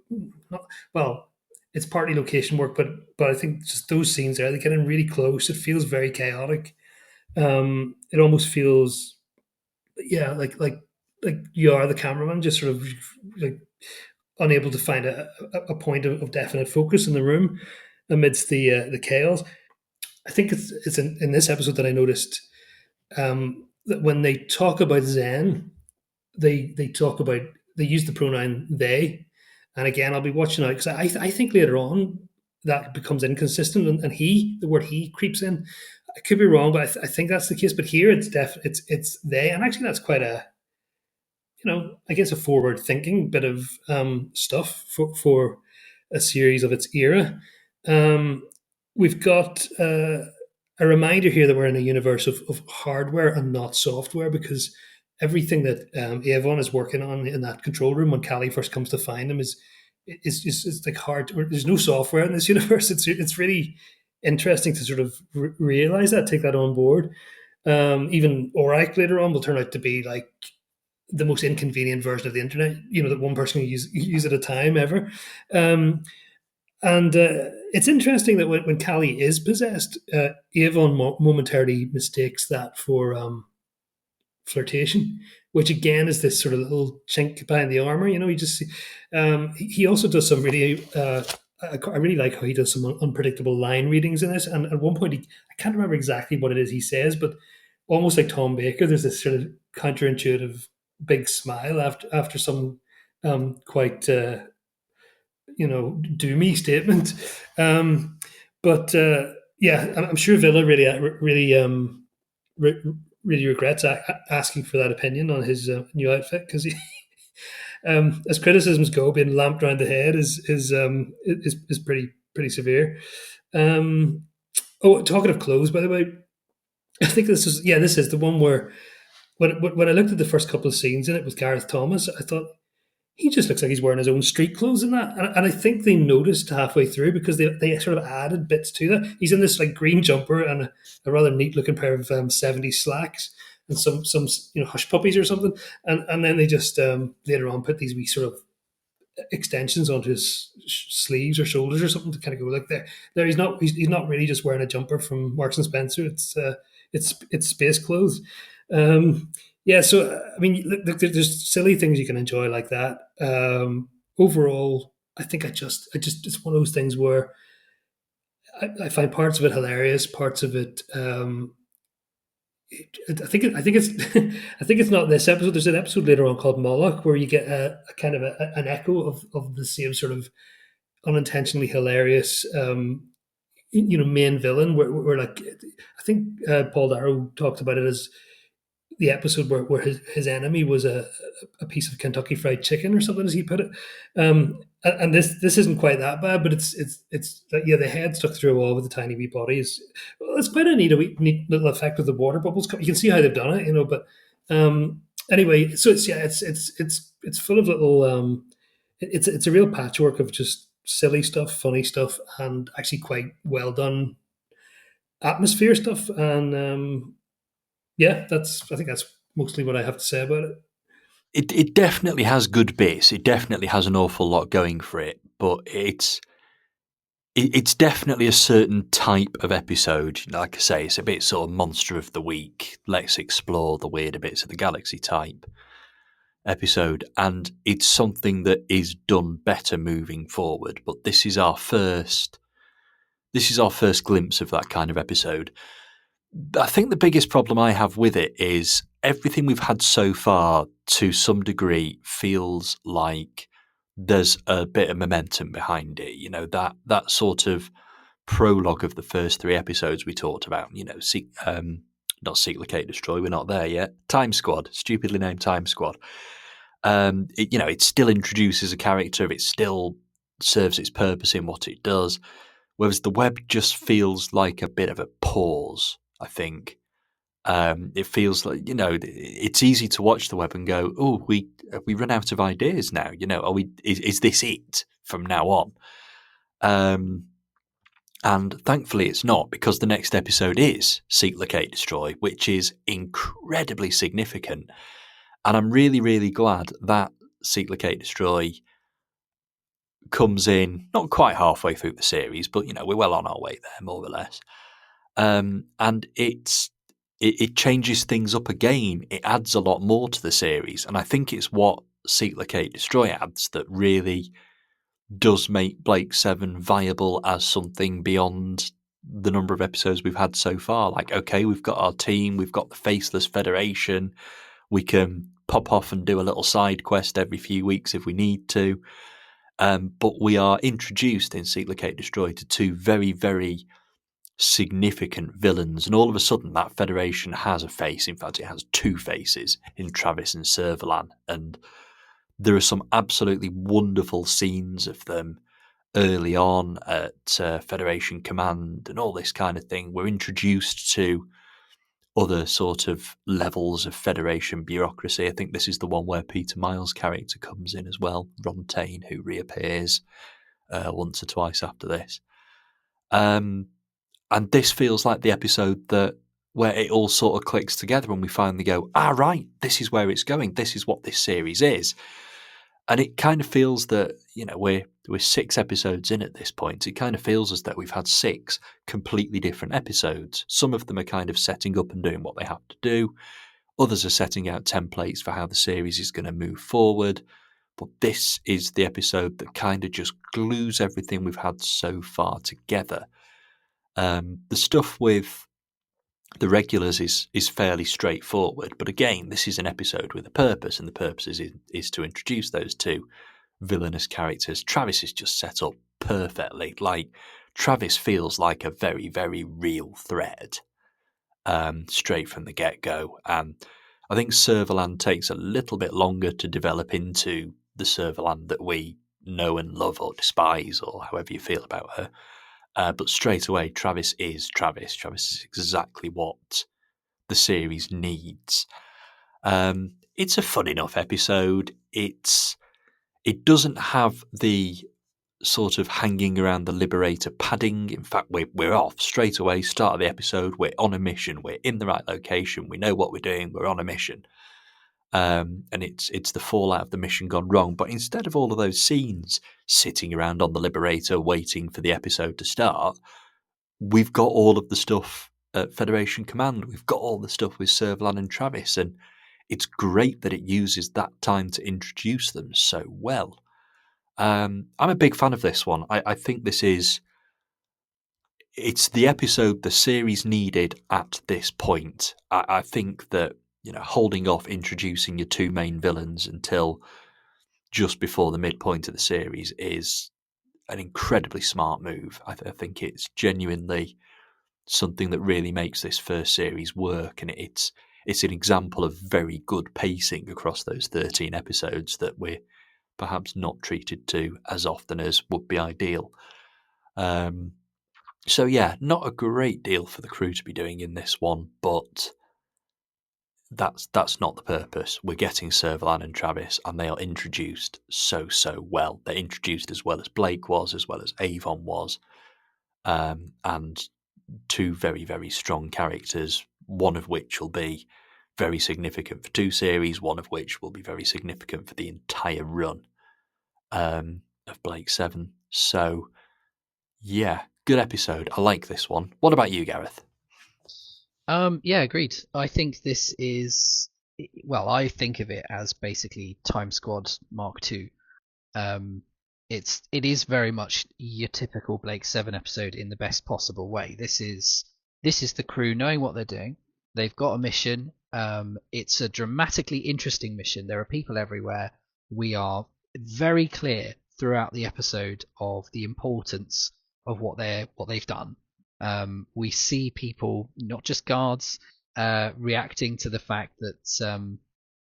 Well, it's partly location work, but I think just those scenes there, they get in really close. It feels very chaotic. It almost feels, yeah, like you are the cameraman, just sort of like unable to find a point of definite focus in the room amidst the chaos. I think it's in this episode that I noticed that when they talk about Zen, they talk about, they use the pronoun they, and again I'll be watching out because I think later on that becomes inconsistent, and the word he creeps in. I could be wrong, but I think that's the case. But here it's they, and actually that's quite a, I guess, a forward thinking bit of stuff for a series of its era. We've got a reminder here that we're in a universe of hardware and not software, because everything that Avon is working on in that control room when Callie first comes to find him is like hard. There's no software in this universe. It's really interesting to sort of realize that, take that on board. Even Orac later on will turn out to be like the most inconvenient version of the internet, that one person can use at a time ever. And it's interesting that when Callie is possessed, Avon momentarily mistakes that for flirtation, which again is this sort of little chink behind the armor. You just he also does some really. I really like how he does some unpredictable line readings in this. And at one point, I can't remember exactly what it is he says, but almost like Tom Baker, there's this sort of counterintuitive big smile after some quite doomy statement. But yeah, I'm sure Villa really regrets asking for that opinion on his new outfit, because he, as criticisms go, being lamped around the head is pretty severe. Talking of clothes, by the way, I think this is the one where when I looked at the first couple of scenes in it with Gareth Thomas, I thought he just looks like he's wearing his own street clothes in that. And I think they noticed halfway through, because they sort of added bits to that. He's in this like green jumper and a rather neat looking pair of 70s slacks and some hush puppies or something. And then they just later on put these wee sort of extensions onto his sleeves or shoulders or something to kind of go like there. He's not really just wearing a jumper from Marks and Spencer. It's space clothes. Yeah, so I mean, look, there's silly things you can enjoy like that. Overall, I think I just it's one of those things where I find parts of it hilarious, parts of it. I think it's I think it's not this episode. There's an episode later on called Moloch where you get a kind of an echo of the same sort of unintentionally hilarious main villain, where like I think Paul Darrow talked about it as the episode where his enemy was a piece of Kentucky Fried Chicken or something, as he put it. And this isn't quite that bad, but it's the head stuck through a wall with the tiny wee bodies. Well, it's quite a neat little effect with the water bubbles. You can see how they've done it, but anyway, so it's full of little it's a real patchwork of just silly stuff, funny stuff, and actually quite well done atmosphere stuff. And yeah, I think that's mostly what I have to say about it. It definitely has good bits. It definitely has an awful lot going for it, but it's definitely a certain type of episode. Like I say, it's a bit sort of monster of the week. Let's explore the weirder bits of the galaxy type episode, and it's something that is done better moving forward. But this is our first glimpse of that kind of episode. I think the biggest problem I have with it is everything we've had so far, to some degree, feels like there's a bit of momentum behind it. You know, that sort of prologue of the first 3 episodes we talked about. You know, not Seek, Locate, Destroy. We're not there yet. Time Squad, stupidly named Time Squad. It still introduces a character. It still serves its purpose in what it does. Whereas the web just feels like a bit of a pause, I think. It feels like, it's easy to watch the web and go, oh, we run out of ideas now. Is this it from now on? And thankfully it's not, because the next episode is Seek, Locate, Destroy, which is incredibly significant. And I'm really, really glad that Seek, Locate, Destroy comes in not quite halfway through the series, but we're well on our way there, more or less. And it changes things up again. It adds a lot more to the series, and I think it's what Seek, Locate, Destroy adds that really does make Blake 7 viable as something beyond the number of episodes we've had so far. Like, okay, we've got our team, we've got the Faceless Federation, we can pop off and do a little side quest every few weeks if we need to. But we are introduced in Seek, Locate, Destroy to 2 very, very significant villains, and all of a sudden that Federation has a face. In fact, it has 2 faces in Travis and Servelan, and there are some absolutely wonderful scenes of them early on at Federation Command and all this kind of thing. We're introduced to other sort of levels of Federation bureaucracy. I think this is the one where Peter Miles' character comes in as well, Ron Tain, who reappears once or twice after this. And this feels like the episode where it all sort of clicks together and we finally go, right, this is where it's going. This is what this series is. And it kind of feels that, we're 6 episodes in at this point. It kind of feels as though we've had 6 completely different episodes. Some of them are kind of setting up and doing what they have to do. Others are setting out templates for how the series is going to move forward. But this is the episode that kind of just glues everything we've had so far together. The stuff with the regulars is fairly straightforward, but again, this is an episode with a purpose, and the purpose is to introduce those 2 villainous characters. Travis is just set up perfectly. Like, Travis feels like a very, very real threat, straight from the get-go. And I think Servelan takes a little bit longer to develop into the Servelan that we know and love or despise, or however you feel about her. But straight away, Travis is Travis. Travis is exactly what the series needs. It's a fun enough episode. It doesn't have the sort of hanging around the Liberator padding. In fact, we're off straight away. Start of the episode, we're on a mission. We're in the right location. We know what we're doing. We're on a mission. And it's the fallout of the mission gone wrong. But instead of all of those scenes sitting around on the Liberator waiting for the episode to start, we've got all of the stuff at Federation Command. We've got all the stuff with Servelan and Travis, and it's great that it uses that time to introduce them so well. I'm a big fan of this one. I think it's the episode the series needed at this point. I think that, holding off introducing your 2 main villains until just before the midpoint of the series is an incredibly smart move. I think it's genuinely something that really makes this first series work, and it's an example of very good pacing across those 13 episodes that we're perhaps not treated to as often as would be ideal. So yeah, not a great deal for the crew to be doing in this one, but that's not the purpose. We're getting Servelan and Travis, and they are introduced so well. They're introduced as well as Blake was, as well as Avon was, and 2 very, very strong characters, one of which will be very significant for 2 series, one of which will be very significant for the entire run of Blake 7. So, yeah, good episode. I like this one. What about you, Gareth? Yeah, agreed. I think this is, well, I think of it as basically Time Squad Mark II. It is very much your typical Blake 7 episode in the best possible way. This is the crew knowing what they're doing. They've got a mission. It's a dramatically interesting mission. There are people everywhere. We are very clear throughout the episode of the importance of what they've done. We see people, not just guards, reacting to the fact that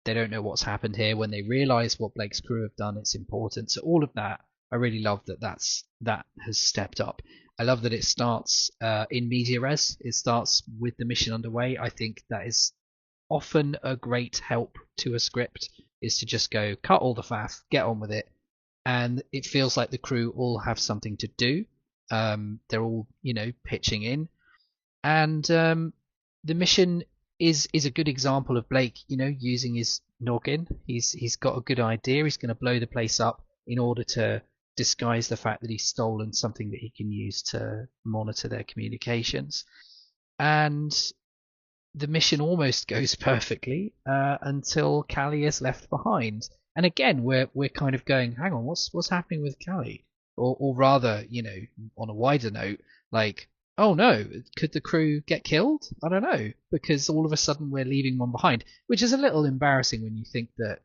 they don't know what's happened here. When they realise what Blake's crew have done, it's important. So all of that, I really love that has stepped up. I love that it starts in media res. It starts with the mission underway. I think that is often a great help to a script, is to just go, cut all the faff, get on with it. And it feels like the crew all have something to do. They're all, pitching in. And the mission is a good example of Blake, using his noggin. He's got a good idea. He's going to blow the place up in order to disguise the fact that he's stolen something that he can use to monitor their communications. And the mission almost goes perfectly until Callie is left behind. And again, we're kind of going, hang on, what's happening with Callie? Or rather, on a wider note, like, oh no, could the crew get killed? I don't know, because all of a sudden we're leaving one behind, which is a little embarrassing when you think that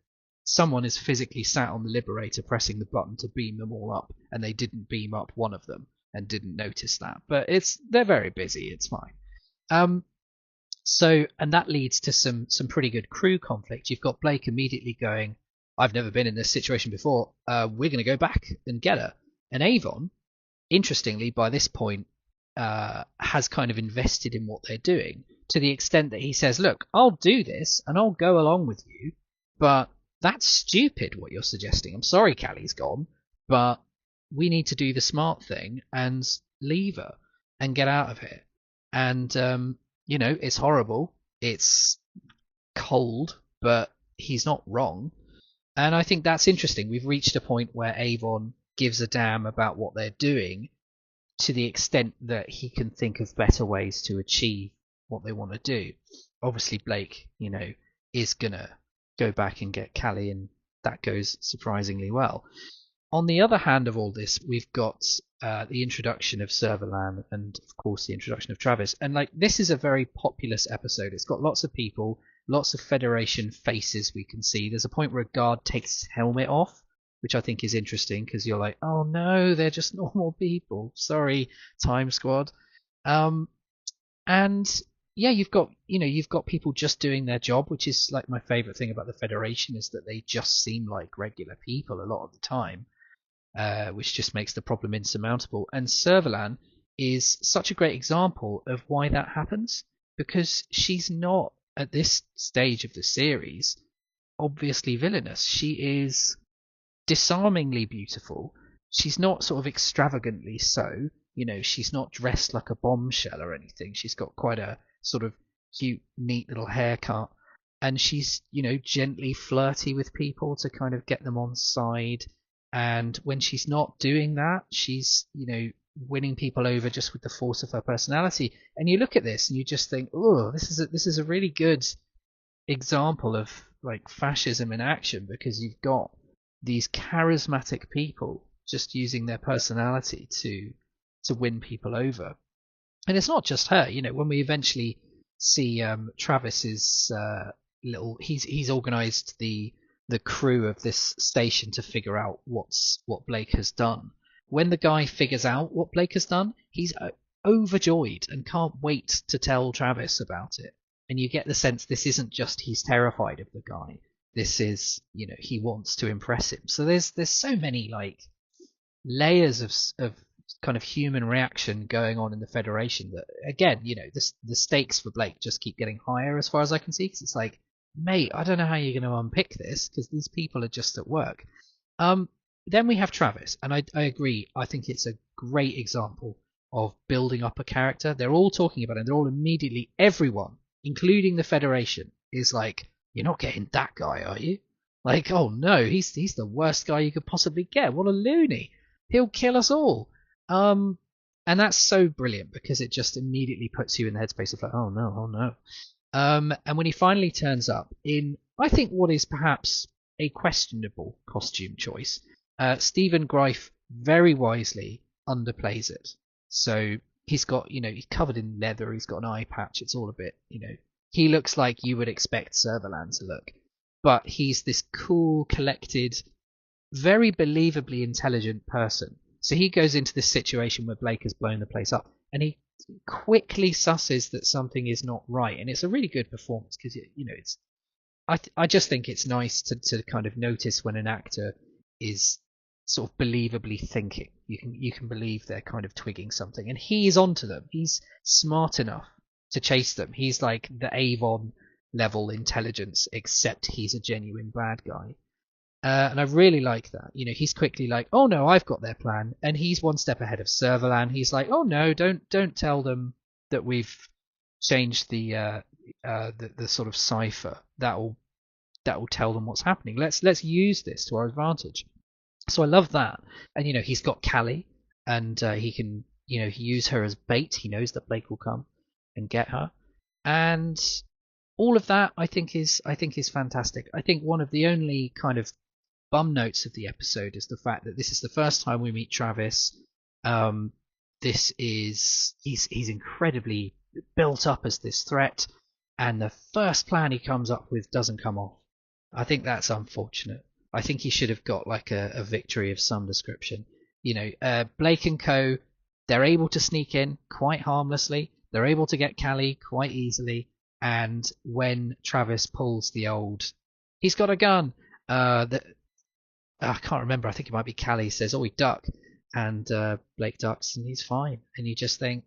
someone is physically sat on the Liberator pressing the button to beam them all up, and they didn't beam up one of them and didn't notice that. But they're very busy, it's fine. So, and that leads to some pretty good crew conflict. You've got Blake immediately going, I've never been in this situation before, we're going to go back and get her. And Avon, interestingly, by this point, has kind of invested in what they're doing, to the extent that he says, look, I'll do this and I'll go along with you, but that's stupid what you're suggesting. I'm sorry Callie's gone, but we need to do the smart thing and leave her and get out of here. And, it's horrible. It's cold, but he's not wrong. And I think that's interesting. We've reached a point where Avon gives a damn about what they're doing, to the extent that he can think of better ways to achieve what they want to do. Obviously, Blake, is going to go back and get Callie, and that goes surprisingly well. On the other hand of all this, we've got the introduction of Servelan and, of course, the introduction of Travis. And, this is a very populous episode. It's got lots of people, lots of Federation faces we can see. There's a point where a guard takes his helmet off, which I think is interesting, because you're like, oh no, they're just normal people. Sorry, Time Squad. And yeah, you've got people just doing their job, which is like my favorite thing about the Federation, is that they just seem like regular people a lot of the time, which just makes the problem insurmountable. And Servelan is such a great example of why that happens, because she's not, at this stage of the series, obviously villainous. She is disarmingly beautiful. She's not sort of extravagantly so. She's not dressed like a bombshell or anything. She's got quite a sort of cute, neat little haircut. And she's, gently flirty with people to kind of get them on side. And when she's not doing that, she's, winning people over just with the force of her personality. And you look at this and you just think, oh, this is a really good example of fascism in action, because you've got these charismatic people just using their personality to win people over. And it's not just her. When we eventually see Travis's he's organised the crew of this station to figure out what Blake has done. When the guy figures out what Blake has done, he's overjoyed and can't wait to tell Travis about it. And you get the sense this isn't just he's terrified of the guy. This is, he wants to impress him. So there's so many layers of kind of human reaction going on in the Federation that, again, the stakes for Blake just keep getting higher as far as I can see, because it's like, mate, I don't know how you're going to unpick this, because these people are just at work. Then we have Travis, and I agree. I think it's a great example of building up a character. They're all talking about it, and they're all immediately, everyone, including the Federation, is like, you're not getting that guy, are you? Like, oh no, he's the worst guy you could possibly get. What a loony. He'll kill us all. And that's so brilliant, because it just immediately puts you in the headspace of like, oh no. And when he finally turns up in, I think, what is perhaps a questionable costume choice, Stephen Greif very wisely underplays it. So he's got, he's covered in leather, he's got an eye patch, it's all a bit, he looks like you would expect Servelan to look, but he's this cool, collected, very believably intelligent person. So he goes into this situation where Blake has blown the place up, and he quickly susses that something is not right, and it's a really good performance because it's. I just think it's nice to kind of notice when an actor is sort of believably thinking. You can believe they're kind of twigging something, and he's onto them. He's smart enough to chase them. He's like the Avon level intelligence, except he's a genuine bad guy. And I really like that. He's quickly like, oh no, I've got their plan, and he's one step ahead of Servelan. He's like, oh no, don't tell them that we've changed the sort of cipher. That will tell them what's happening. Let's use this to our advantage. So I love that. And he's got Callie, and he can he use her as bait. He knows that Blake will come and get her, and all of that I think is fantastic. I think one of the only kind of bum notes of the episode is the fact that this is the first time we meet Travis. He's incredibly built up as this threat, and the first plan he comes up with doesn't come off. I think that's unfortunate. I think he should have got like a victory of some description. Blake and co, they're able to sneak in quite harmlessly. They're able to get Callie quite easily. And when Travis pulls the old, he's got a gun. I can't remember. I think it might be Callie says, "Oh, we duck," and Blake ducks, and he's fine. And you just think,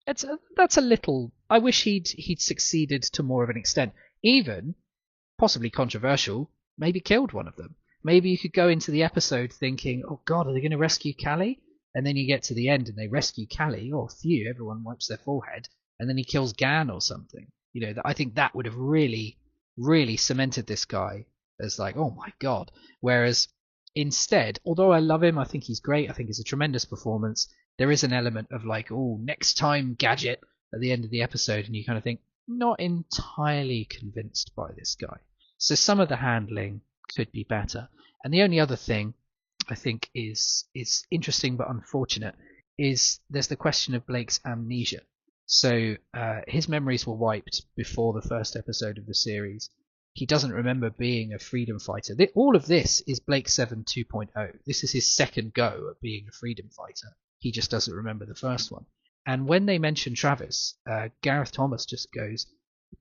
that's a little. I wish he'd succeeded to more of an extent. Even possibly controversial. Maybe killed one of them. Maybe you could go into the episode thinking, "Oh God, are they going to rescue Callie?" And then you get to the end and they rescue Callie. Oh, phew! Everyone wipes their forehead, and then he kills Gan or something. I think that would have really, really cemented this guy as like, oh my God. Whereas instead, although I love him, I think he's great. I think it's a tremendous performance. There is an element of like, oh, next time Gadget at the end of the episode, and you kind of think, not entirely convinced by this guy. So some of the handling could be better. And the only other thing I think is interesting but unfortunate is there's the question of Blake's amnesia. So his memories were wiped before the first episode of the series. He doesn't remember being a freedom fighter. All of this is Blake 7 2.0. This is his second go at being a freedom fighter. He just doesn't remember the first one. And when they mention Travis, Gareth Thomas just goes,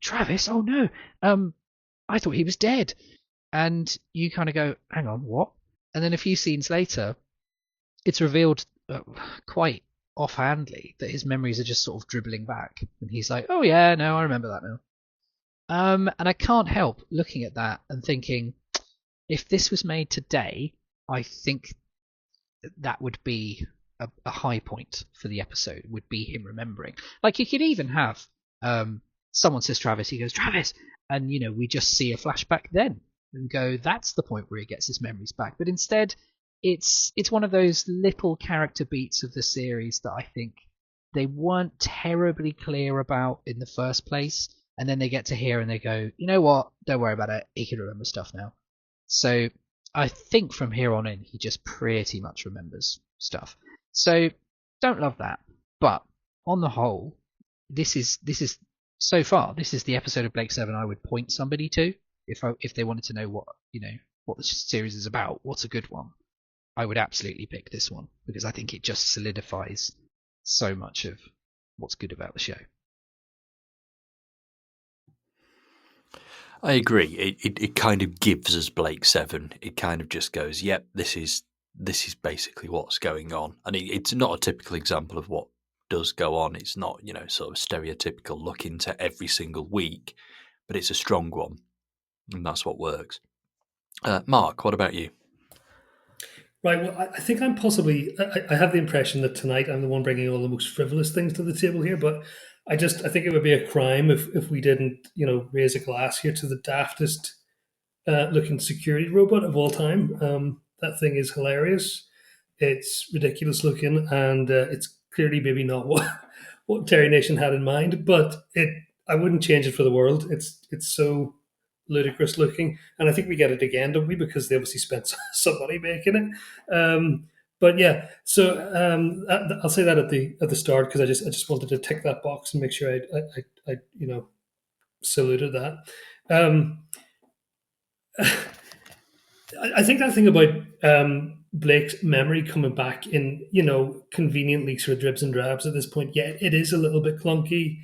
"Travis? Oh no, I thought he was dead." And you kind of go, hang on, what? And then a few scenes later, it's revealed quite offhandedly that his memories are just sort of dribbling back. And he's like, oh yeah, no, I remember that now. And I can't help looking at that and thinking, if this was made today, I think that would be a high point for the episode, would be him remembering. Like, you could even have someone says Travis, he goes, Travis! And, we just see a flashback then and go, that's the point where he gets his memories back. But instead, it's one of those little character beats of the series that I think they weren't terribly clear about in the first place. And then they get to here and they go, you know what? Don't worry about it. He can remember stuff now. So I think from here on in, he just pretty much remembers stuff. So don't love that. But on the whole, this is so far, this is the episode of Blake 7 I would point somebody to if they wanted to know what the series is about. What's a good one? I would absolutely pick this one because I think it just solidifies so much of what's good about the show. I agree. It kind of gives us Blake 7. It kind of just goes, yep, this is basically what's going on. And it's not a typical example of what does go on. It's not, sort of stereotypical look into every single week, but it's a strong one. And that's what works. Mark, what about you? Right. Well, I think I'm possibly. I have the impression that tonight I'm the one bringing all the most frivolous things to the table here. But I think it would be a crime if we didn't, raise a glass here to the daftest looking security robot of all time. That thing is hilarious. It's ridiculous looking, and it's clearly maybe not what Terry Nation had in mind. But I wouldn't change it for the world. It's so ludicrous looking, and I think we get it again, don't we? Because they obviously spent some money making it. But yeah, so I'll say that at the start because I just wanted to tick that box and make sure I saluted that. I think that thing about Blake's memory coming back in, conveniently sort of dribs and drabs at this point, yeah, it is a little bit clunky.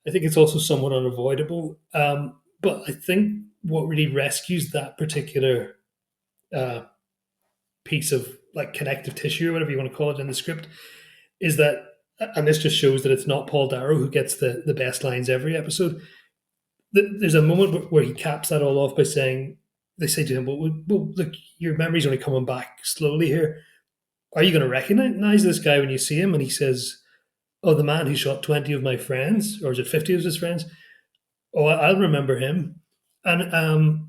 I think it's also somewhat unavoidable. But I think what really rescues that particular uh, piece of like connective tissue or whatever you want to call it in the script is that, and this just shows that it's not Paul Darrow who gets the best lines every episode. There's a moment where he caps that all off by saying, they say to him, well, look, your memory's only coming back slowly here. Are you going to recognize this guy when you see him? And he says, oh, the man who shot 20 of my friends, or is it 50 of his friends? Oh, I'll remember him. And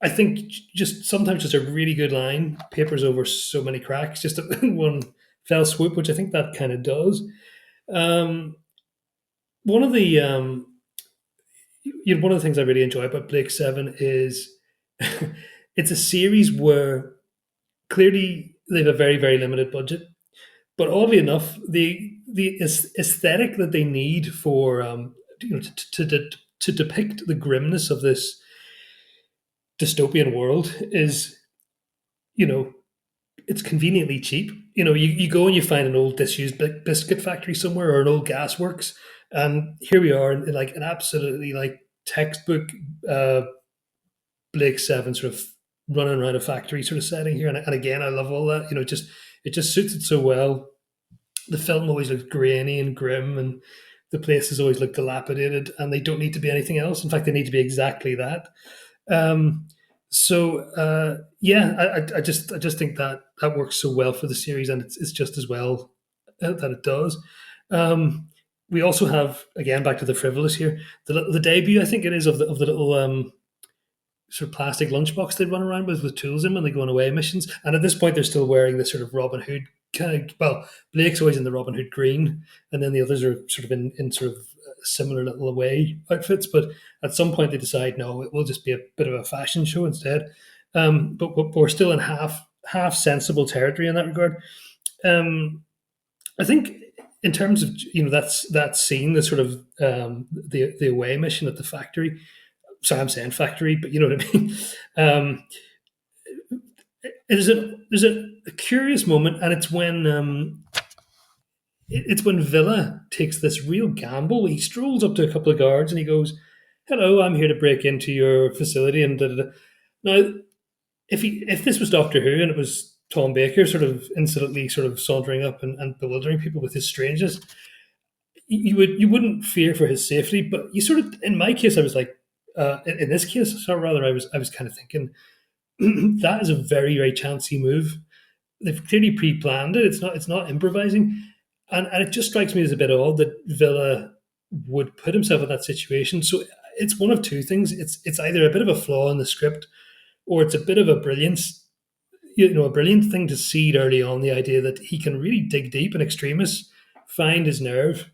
I think sometimes just a really good line papers over so many cracks, just one fell swoop, which I think that kind of does. One of the one of the things I really enjoy about Blake Seven is it's a series where clearly they have a very, very limited budget, but oddly enough, the aesthetic that they need for to depict the grimness of this dystopian world is, it's conveniently cheap. You go and you find an old disused biscuit factory somewhere or an old gasworks, and here we are in like an absolutely like textbook Blake Seven sort of running around a factory sort of setting here. And again, I love all that. It just suits it so well. The film always looks grainy and grim, and the places always look dilapidated, and they don't need to be anything else. In fact, they need to be exactly that. I just think that works so well for the series, and it's just as well that it does. We also have, again, back to the frivolous here, the debut, I think it is, of the little sort of plastic lunchbox they run around with tools in when they go on away missions. And at this point, they're still wearing this sort of Robin Hood kind of. Well, Blake's always in the Robin Hood green, and then the others are sort of in sort of similar little away outfits. But at some point, they decide, no, it will just be a bit of a fashion show instead. But we're still in half sensible territory in that regard. I think in terms of that scene, the sort of the away mission at the factory. Sorry, I'm saying factory, but you know what I mean. There's a curious moment, and it's when Villa takes this real gamble. He strolls up to a couple of guards and he goes, "Hello, I'm here to break into your facility." And da, da, da. Now, if this was Doctor Who and it was Tom Baker sort of insolently sort of sauntering up and bewildering people with his strangeness, you wouldn't fear for his safety. But you sort of, in my case, I was like, in this case, or rather, I was kind of thinking that is a very, very chancy move. They've clearly pre-planned it. It's not improvising, and it just strikes me as a bit odd that Villa would put himself in that situation. So it's one of two things. It's either a bit of a flaw in the script, or it's a bit of a brilliance. A brilliant thing to seed early on, the idea that he can really dig deep in extremis, find his nerve,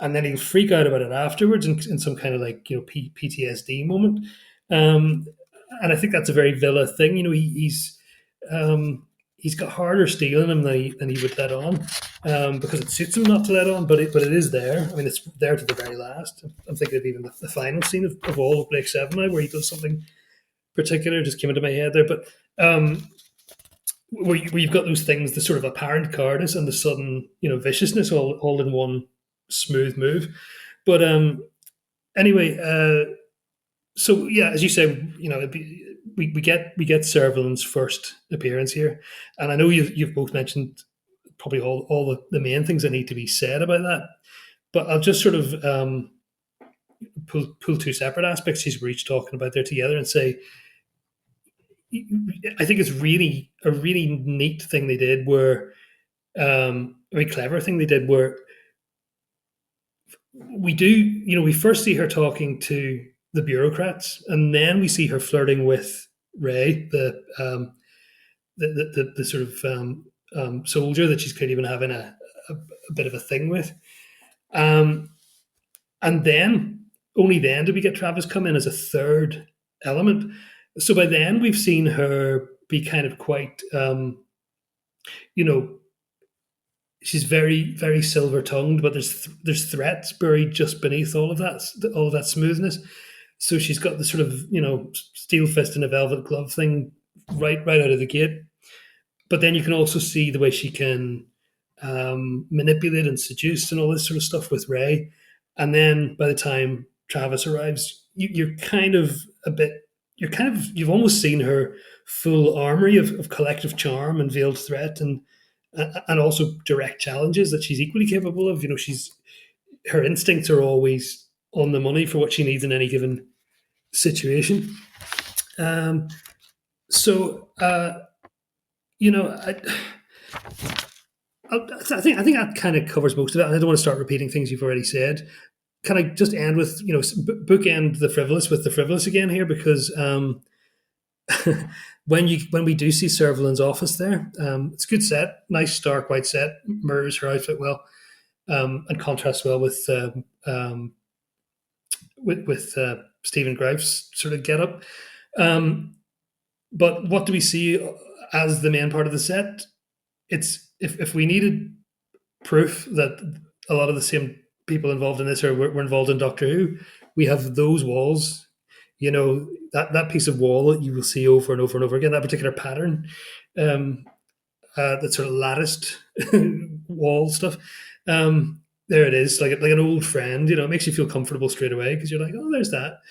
and then he'll freak out about it afterwards in some kind of like PTSD moment. And I think that's a very Villa thing. He's got harder steel in him than he would let on, because it suits him not to let on, but it is there. I mean, it's there to the very last. I'm thinking of even the final scene of all of Blake Seven now, where he does something particular. Just came into my head there, but where you've got those things, the sort of apparent cowardice and the sudden viciousness all in one smooth move. But anyway, so yeah, as you say, we get Servelan's first appearance here, and I know you've both mentioned probably all the main things that need to be said about that, but I'll just sort of pull two separate aspects he's each talking about there together and say, I think it's really a really neat thing they did, where a very clever thing they did, where we first see her talking to the bureaucrats, and then we see her flirting with Ray, the sort of soldier that she's clearly been having a bit of a thing with, and then only then do we get Travis come in as a third element. So by then we've seen her be kind of quite, she's very, very silver tongued, but there's threats buried just beneath all of that smoothness. So she's got the sort of steel fist and a velvet glove thing right out of the gate. But then you can also see the way she can manipulate and seduce and all this sort of stuff with Ray. And then by the time Travis arrives, you're kind of a bit, you've almost seen her full armory of collective charm and veiled threat and also direct challenges that she's equally capable of. Her instincts are always on the money for what she needs in any given situation. So I think that kind of covers most of it. And I don't want to start repeating things you've already said. Can I just end with bookend the frivolous with the frivolous again here, because when we do see Servelan's office there, it's a good set, nice stark white set, mirrors her outfit well, and contrasts well with Stephen Greif's sort of getup. But what do we see as the main part of the set? It's if we needed proof that a lot of the same people involved in this were involved in Doctor Who, we have those walls. That piece of wall that you will see over and over and over again, that particular pattern, that sort of latticed wall stuff. There it is, like an old friend. It makes you feel comfortable straight away because you're like, oh, there's that.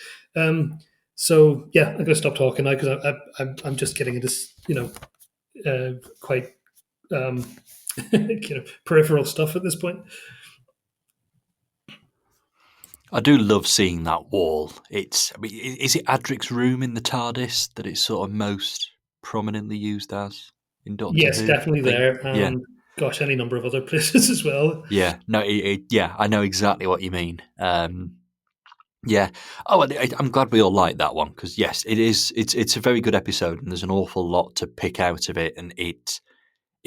So yeah, I'm going to stop talking now because I'm just getting into quite peripheral stuff at this point. I do love seeing that wall. Is it Adric's room in the TARDIS that it's sort of most prominently used as in Doctor Who? Yes, definitely there. Yeah. Gosh, any number of other places as well. Yeah, no, I know exactly what you mean. Yeah. Oh, I'm glad we all like that one because yes, it is. It's a very good episode, and there's an awful lot to pick out of it, and it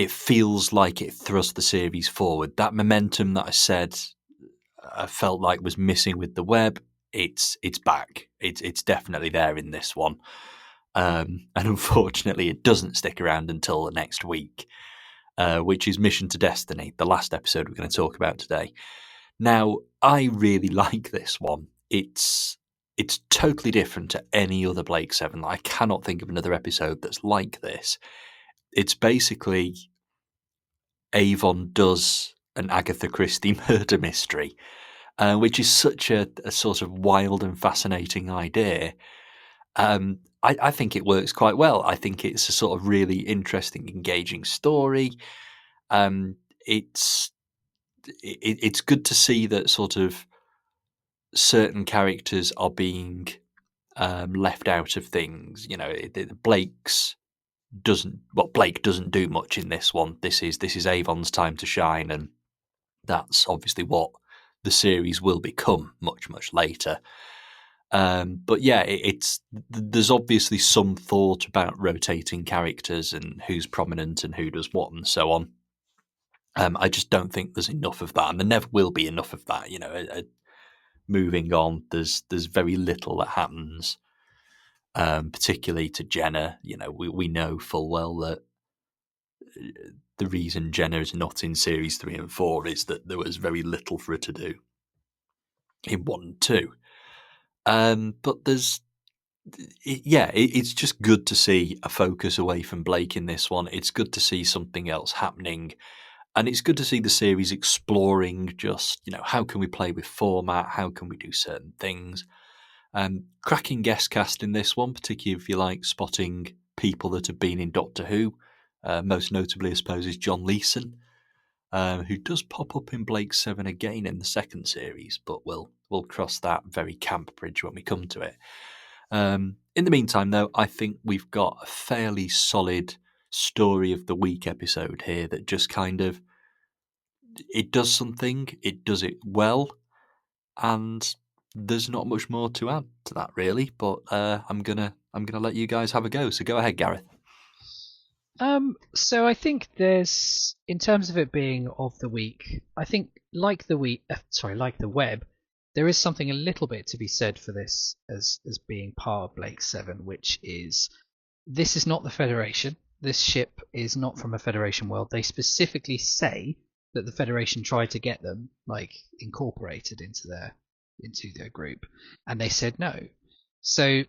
feels like it thrust the series forward. That momentum that I said I felt like was missing with the web, it's back. It's definitely there in this one, and unfortunately, it doesn't stick around until the next week, which is Mission to Destiny, the last episode we're going to talk about today. Now, I really like this one. It's totally different to any other Blake 7. I cannot think of another episode that's like this. It's basically Avon does an Agatha Christie murder mystery, which is such a sort of wild and fascinating idea. I think it works quite well. I think it's a sort of really interesting, engaging story. It's good to see that sort of certain characters are being left out of things. Blake doesn't do much in this one. This is Avon's time to shine, and that's obviously what the series will become much later. But yeah, there's obviously some thought about rotating characters and who's prominent and who does what and so on. I just don't think there's enough of that, and there never will be enough of that. Moving on, there's very little that happens, particularly to Jenna. We know full well that the reason Jenna is not in series 3 and 4 is that there was very little for her to do in 1 and 2. But it's just good to see a focus away from Blake in this one. It's good to see something else happening. And it's good to see the series exploring just, how can we play with format? How can we do certain things? Cracking guest cast in this one, particularly if you like spotting people that have been in Doctor Who. Most notably, I suppose, is John Leeson, who does pop up in Blake 7 again in the second series, but we'll cross that very camp bridge when we come to it. In the meantime, though, I think we've got a fairly solid story of the week episode here that just kind of it does something, it does it well, and there's not much more to add to that really. But I'm gonna let you guys have a go. So go ahead, Gareth. So I think there's, in terms of it being of the week, I think like the web, there is something a little bit to be said for this as being part of Blake 7, which is this is not the Federation. This ship is not from a Federation world. They specifically say that the Federation tried to get them like incorporated into their group, and they said no. So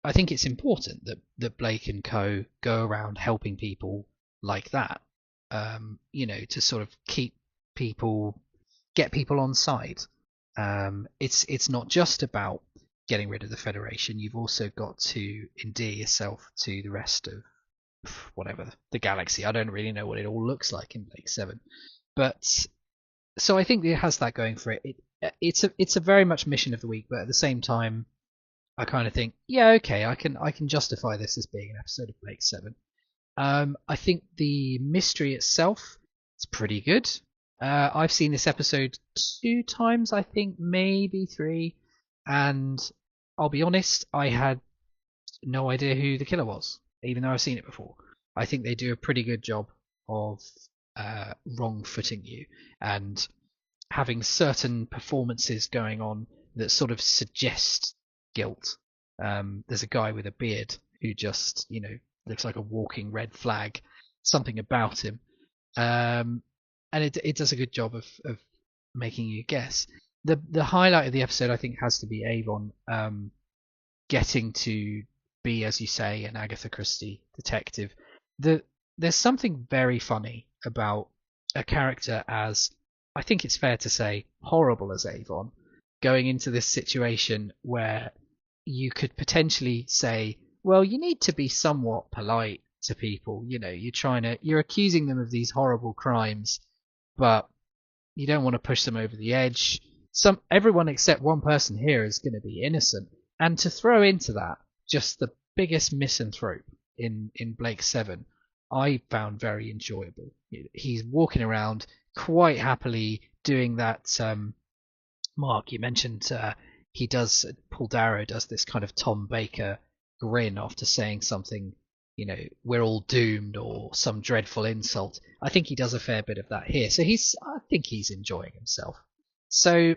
I think it's important that Blake and co go around helping people like that, to sort of get people on side. It's not just about getting rid of the Federation. You've also got to endear yourself to the rest of whatever the galaxy. I don't really know what it all looks like in Blake 7, but so I think it has that going for it. It's a very much mission of the week, but at the same time, I kind of think, yeah, okay, I can justify this as being an episode of Blake 7. I think the mystery itself is pretty good. I've seen this episode 2 times, I think, maybe 3, and I'll be honest, I had no idea who the killer was, even though I've seen it before. I think they do a pretty good job of wrong-footing you and having certain performances going on that sort of suggest guilt. There's a guy with a beard who just, looks like a walking red flag. Something about him. And it does a good job of making you guess. The highlight of the episode, I think, has to be Avon getting to be, as you say, an Agatha Christie detective. There's something very funny about a character as, I think it's fair to say, horrible as Avon, going into this situation where you could potentially say, well, you need to be somewhat polite to people. You're accusing them of these horrible crimes, but you don't want to push them over the edge. Everyone except one person here is going to be innocent, and to throw into that just the biggest misanthrope in Blake 7, I found very enjoyable. He's walking around quite happily doing that. Mark, you mentioned Paul Darrow does this kind of Tom Baker grin after saying something, we're all doomed, or some dreadful insult. I think he does a fair bit of that here. So I think he's enjoying himself. So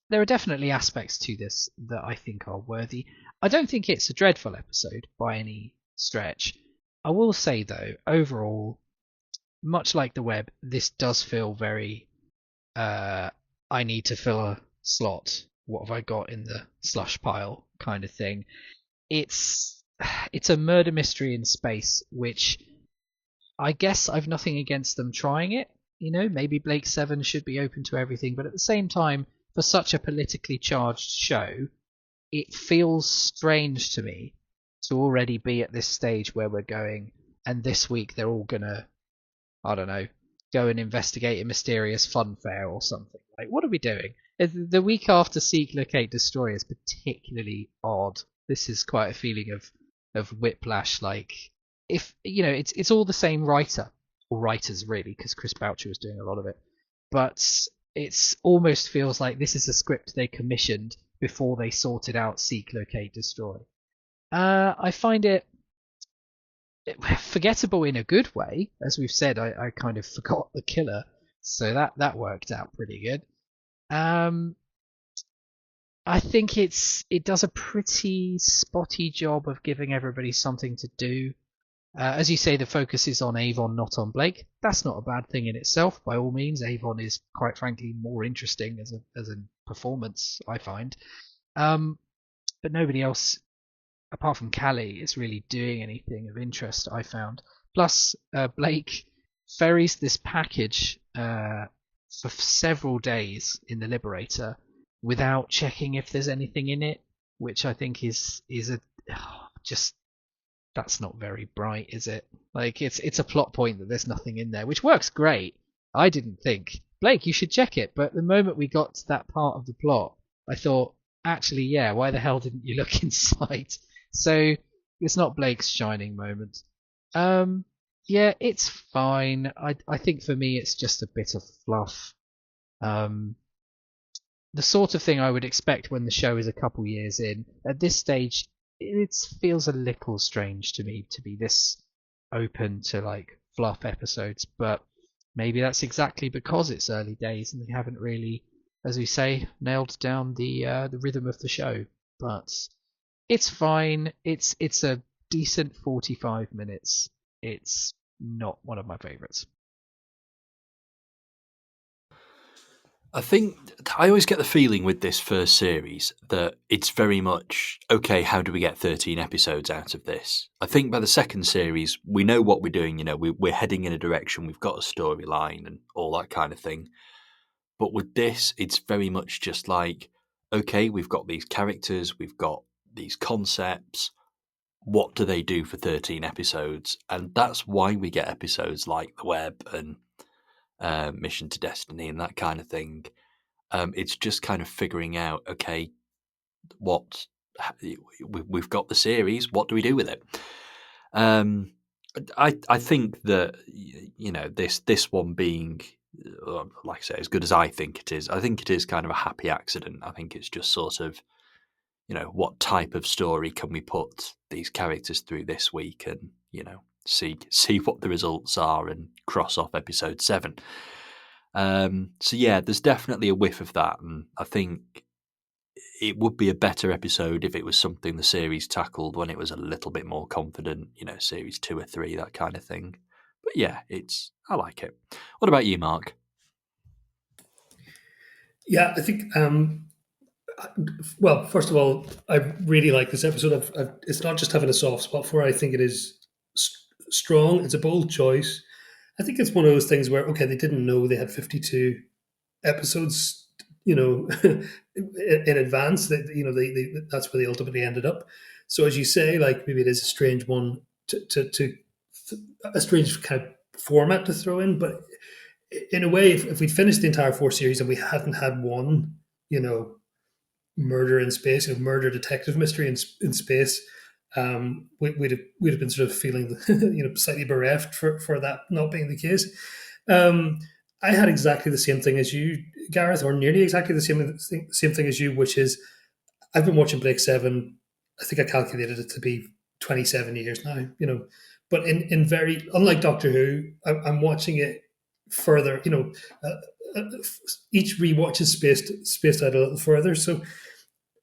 there are definitely aspects to this that I think are worthy. I don't think it's a dreadful episode by any stretch. I will say, though, overall, much like The Web, this does feel very, I need to fill a slot. What have I got in the slush pile kind of thing. It's a murder mystery in space, which I guess I've nothing against them trying it. Maybe Blake 7 should be open to everything, but at the same time, for such a politically charged show, it feels strange to me to already be at this stage where we're going, and this week they're all gonna, I don't know, go and investigate a mysterious fun fair or something. Like, what are we doing? The week after Seek, Locate, Destroy is particularly odd. This is quite a feeling of whiplash. Like, if it's all the same writer or writers really, because Chris Boucher was doing a lot of it, but it's almost feels like this is a script they commissioned before they sorted out Seek, Locate, Destroy. I find it forgettable in a good way. As we've said, I kind of forgot the killer, so that worked out pretty good. I think it does a pretty spotty job of giving everybody something to do. As you say, the focus is on Avon, not on Blake. That's not a bad thing in itself, by all means. Avon is, quite frankly, more interesting as a performance, I find. But nobody else, apart from Callie, is really doing anything of interest, I found. Plus, Blake ferries this package for several days in the Liberator without checking if there's anything in it, which I think is just, that's not very bright, is it? Like, it's a plot point that there's nothing in there, which works great. I didn't think, Blake, you should check it, but the moment we got to that part of the plot, I thought, actually, yeah, why the hell didn't you look inside? So it's not Blake's shining moment. Yeah, it's fine. I think for me it's just a bit of fluff. The sort of thing I would expect when the show is a couple years in. At this stage, it feels a little strange to me to be this open to like fluff episodes, but maybe that's exactly because it's early days and they haven't really, as we say, nailed down the rhythm of the show. But it's fine. It's a decent 45 minutes. It's not one of my favourites. I think I always get the feeling with this first series that it's very much, okay, how do we get 13 episodes out of this? I think by the second series, we know what we're doing, we're heading in a direction, we've got a storyline and all that kind of thing. But with this, it's very much just like, okay, we've got these characters, we've got these concepts. What do they do for 13 episodes? And that's why we get episodes like The Web and Mission to Destiny and that kind of thing. It's just kind of figuring out, okay, we've got the series. What do we do with it? I think that this one being, like I say, as good as I think it is. I think it is kind of a happy accident. I think it's just sort of, what type of story can we put these characters through this week, and see what the results are, and cross off episode 7. So yeah, there's definitely a whiff of that, and I think it would be a better episode if it was something the series tackled when it was a little bit more confident, series 2 or 3, that kind of thing. But yeah, I like it. What about you, Mark? Yeah, I think. Well, first of all, I really like this episode. It's not just having a soft spot for it. I think it is strong. It's a bold choice. I think it's one of those things where, okay, they didn't know they had 52 episodes, in advance. That, that's where they ultimately ended up. So as you say, like, maybe it is a strange one to a strange kind of format to throw in. But in a way, if we'd finished the entire 4 series and we hadn't had one, murder in space, murder detective mystery in space, we'd have been sort of feeling, slightly bereft for that not being the case. I had exactly the same thing as you, Gareth, or nearly exactly the same thing as you, which is I've been watching Blake 7. I think I calculated it to be 27 years now. But in very unlike Doctor Who, I'm watching it further. Each rewatch is spaced out a little further. So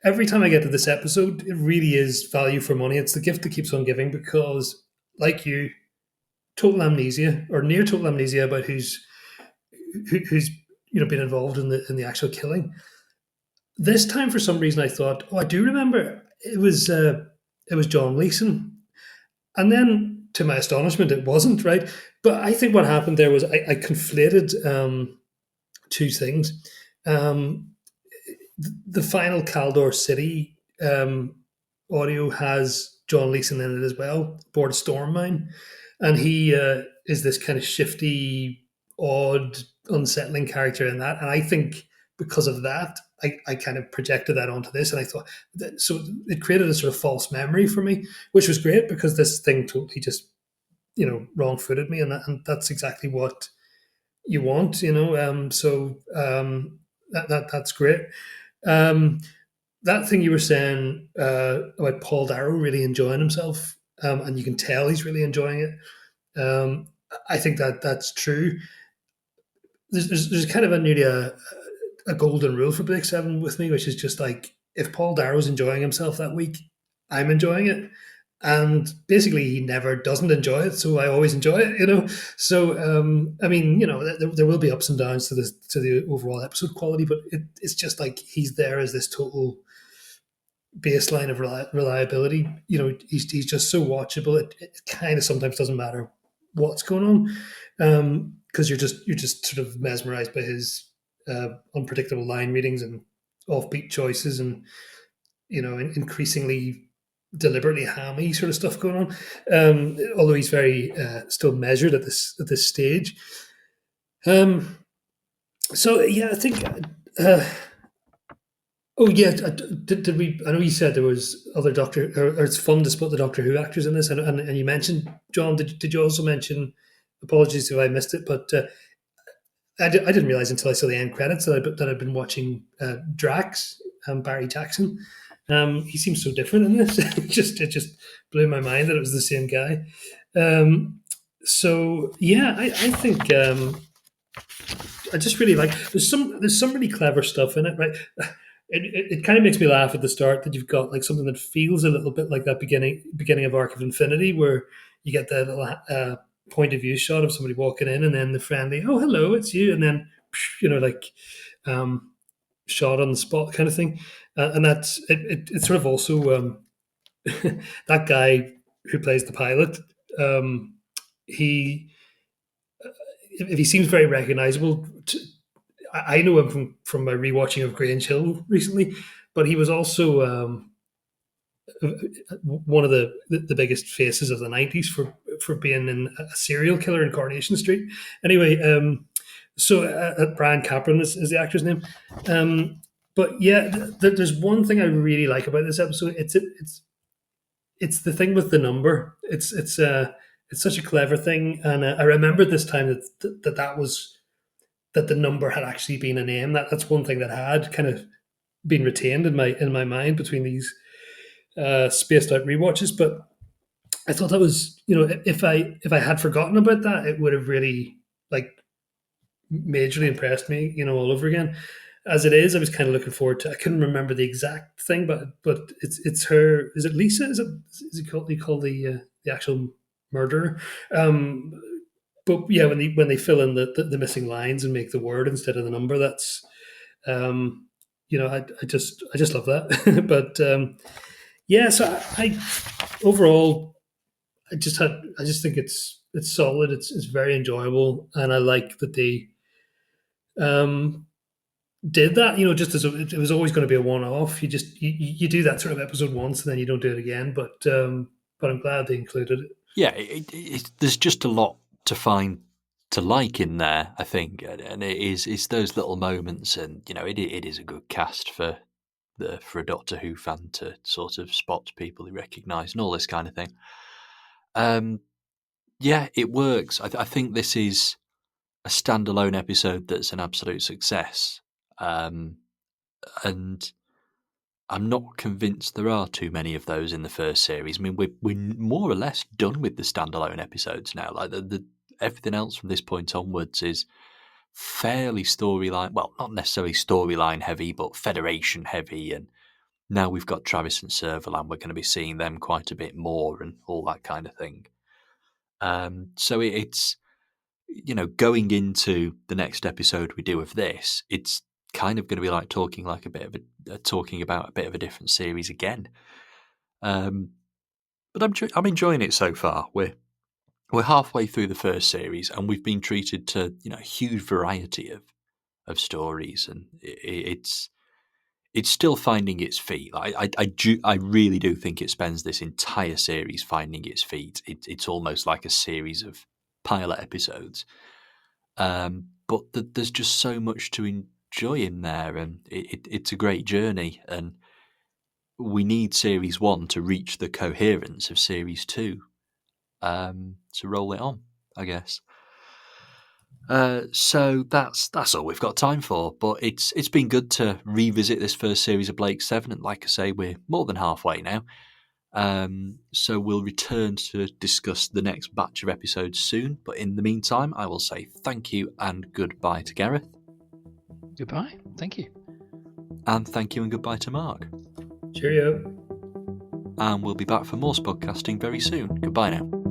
every time I get to this episode, it really is value for money. It's the gift that keeps on giving because, like you, total amnesia or near total amnesia about who's been involved in the actual killing. This time, for some reason, I thought, I do remember it was John Leeson, and then to my astonishment, it wasn't, right. But I think what happened there was I conflated two things. The final Caldor City audio has John Leeson in it as well, aboard a storm mine, and he is this kind of shifty, odd, unsettling character in that. And I think because of that, I kind of projected that onto this, and I thought so it created a sort of false memory for me, which was great because this thing totally just wrong-footed me, and that's exactly what you want, that's great. That thing you were saying about Paul Darrow really enjoying himself, and you can tell he's really enjoying it. I think that's true. There's kind of nearly a golden rule for Blake 7 with me, which is just like, if Paul Darrow's enjoying himself that week, I'm enjoying it. And basically, he never doesn't enjoy it, so I always enjoy it, So, there will be ups and downs to the overall episode quality, but it's just like he's there as this total baseline of reliability. He's just so watchable. It kind of sometimes doesn't matter what's going on, because you're just sort of mesmerized by his unpredictable line readings and offbeat choices, and increasingly deliberately hammy sort of stuff going on. Although he's very still measured at this stage. So yeah, I think. Oh yeah, did we? I know you said there was other Doctor, or it's fun to spot the Doctor Who actors in this, and you mentioned John. Did you also mention? Apologies if I missed it, but I didn't realize until I saw the end credits that I'd been watching Drax, Barry Jackson. He seems so different in this. it just blew my mind that it was the same guy. So yeah, I think I just really like. There's some really clever stuff in it, right? It kind of makes me laugh at the start that you've got like something that feels a little bit like that beginning of Arc of Infinity, where you get that little point of view shot of somebody walking in, and then the friendly, "Oh, hello, it's you," and then like shot on the spot kind of thing. And that's it's sort of also that guy who plays the pilot. He if he seems very recognizable. I know him from my rewatching of Grange Hill recently, but he was also one of the biggest faces of the 90s for being in a serial killer in Coronation Street. Anyway, Brian Capron is the actor's name. But yeah, there's one thing I really like about this episode. It's the thing with the number. It's such a clever thing, and I remembered this time that was that the number had actually been a name. That's one thing that had kind of been retained in my mind between these spaced out rewatches. But I thought that was, if I had forgotten about that, it would have really like majorly impressed me, all over again. As it is, I was kind of looking forward to. I couldn't remember the exact thing, but it's her. Is it Lisa? Is it called? You call the actual murderer? But yeah, when they fill in the missing lines and make the word instead of the number, that's I just love that. But yeah, so I overall I just think it's solid. It's very enjoyable, and I like that they did that. Just as it was always going to be a one-off. You do that sort of episode once, and then you don't do it again. But I'm glad they included it. Yeah, there's just a lot to find to like in there, I think, and it's those little moments, and it is a good cast for a Doctor Who fan to sort of spot people he recognise and all this kind of thing. Yeah, it works. I think this is a standalone episode that's an absolute success, and I'm not convinced there are too many of those in the first series. I mean, we're more or less done with the standalone episodes now. Like the everything else from this point onwards is fairly storyline. Well, not necessarily storyline heavy, but Federation heavy. And now we've got Travis and Servelan. We're going to be seeing them quite a bit more and all that kind of thing. So it's going into the next episode we do of this, it's kind of going to be like talking about a bit of a different series again. But I'm enjoying it so far. We're halfway through the first series, and we've been treated to a huge variety of stories, and it's still finding its feet. I really do think it spends this entire series finding its feet. It's almost like a series of pilot episodes. But there's just so much to enjoy in there, and it's a great journey. And we need Series 1 to reach the coherence of Series 2 to roll it on, I guess. So that's all we've got time for. But it's been good to revisit this first series of Blake 7, and like I say, we're more than halfway now. So we'll return to discuss the next batch of episodes soon. But in the meantime, I will say thank you and goodbye to Gareth. Goodbye. Thank you. And thank you and goodbye to Mark. Cheerio. And we'll be back for more podcasting very soon. Goodbye now.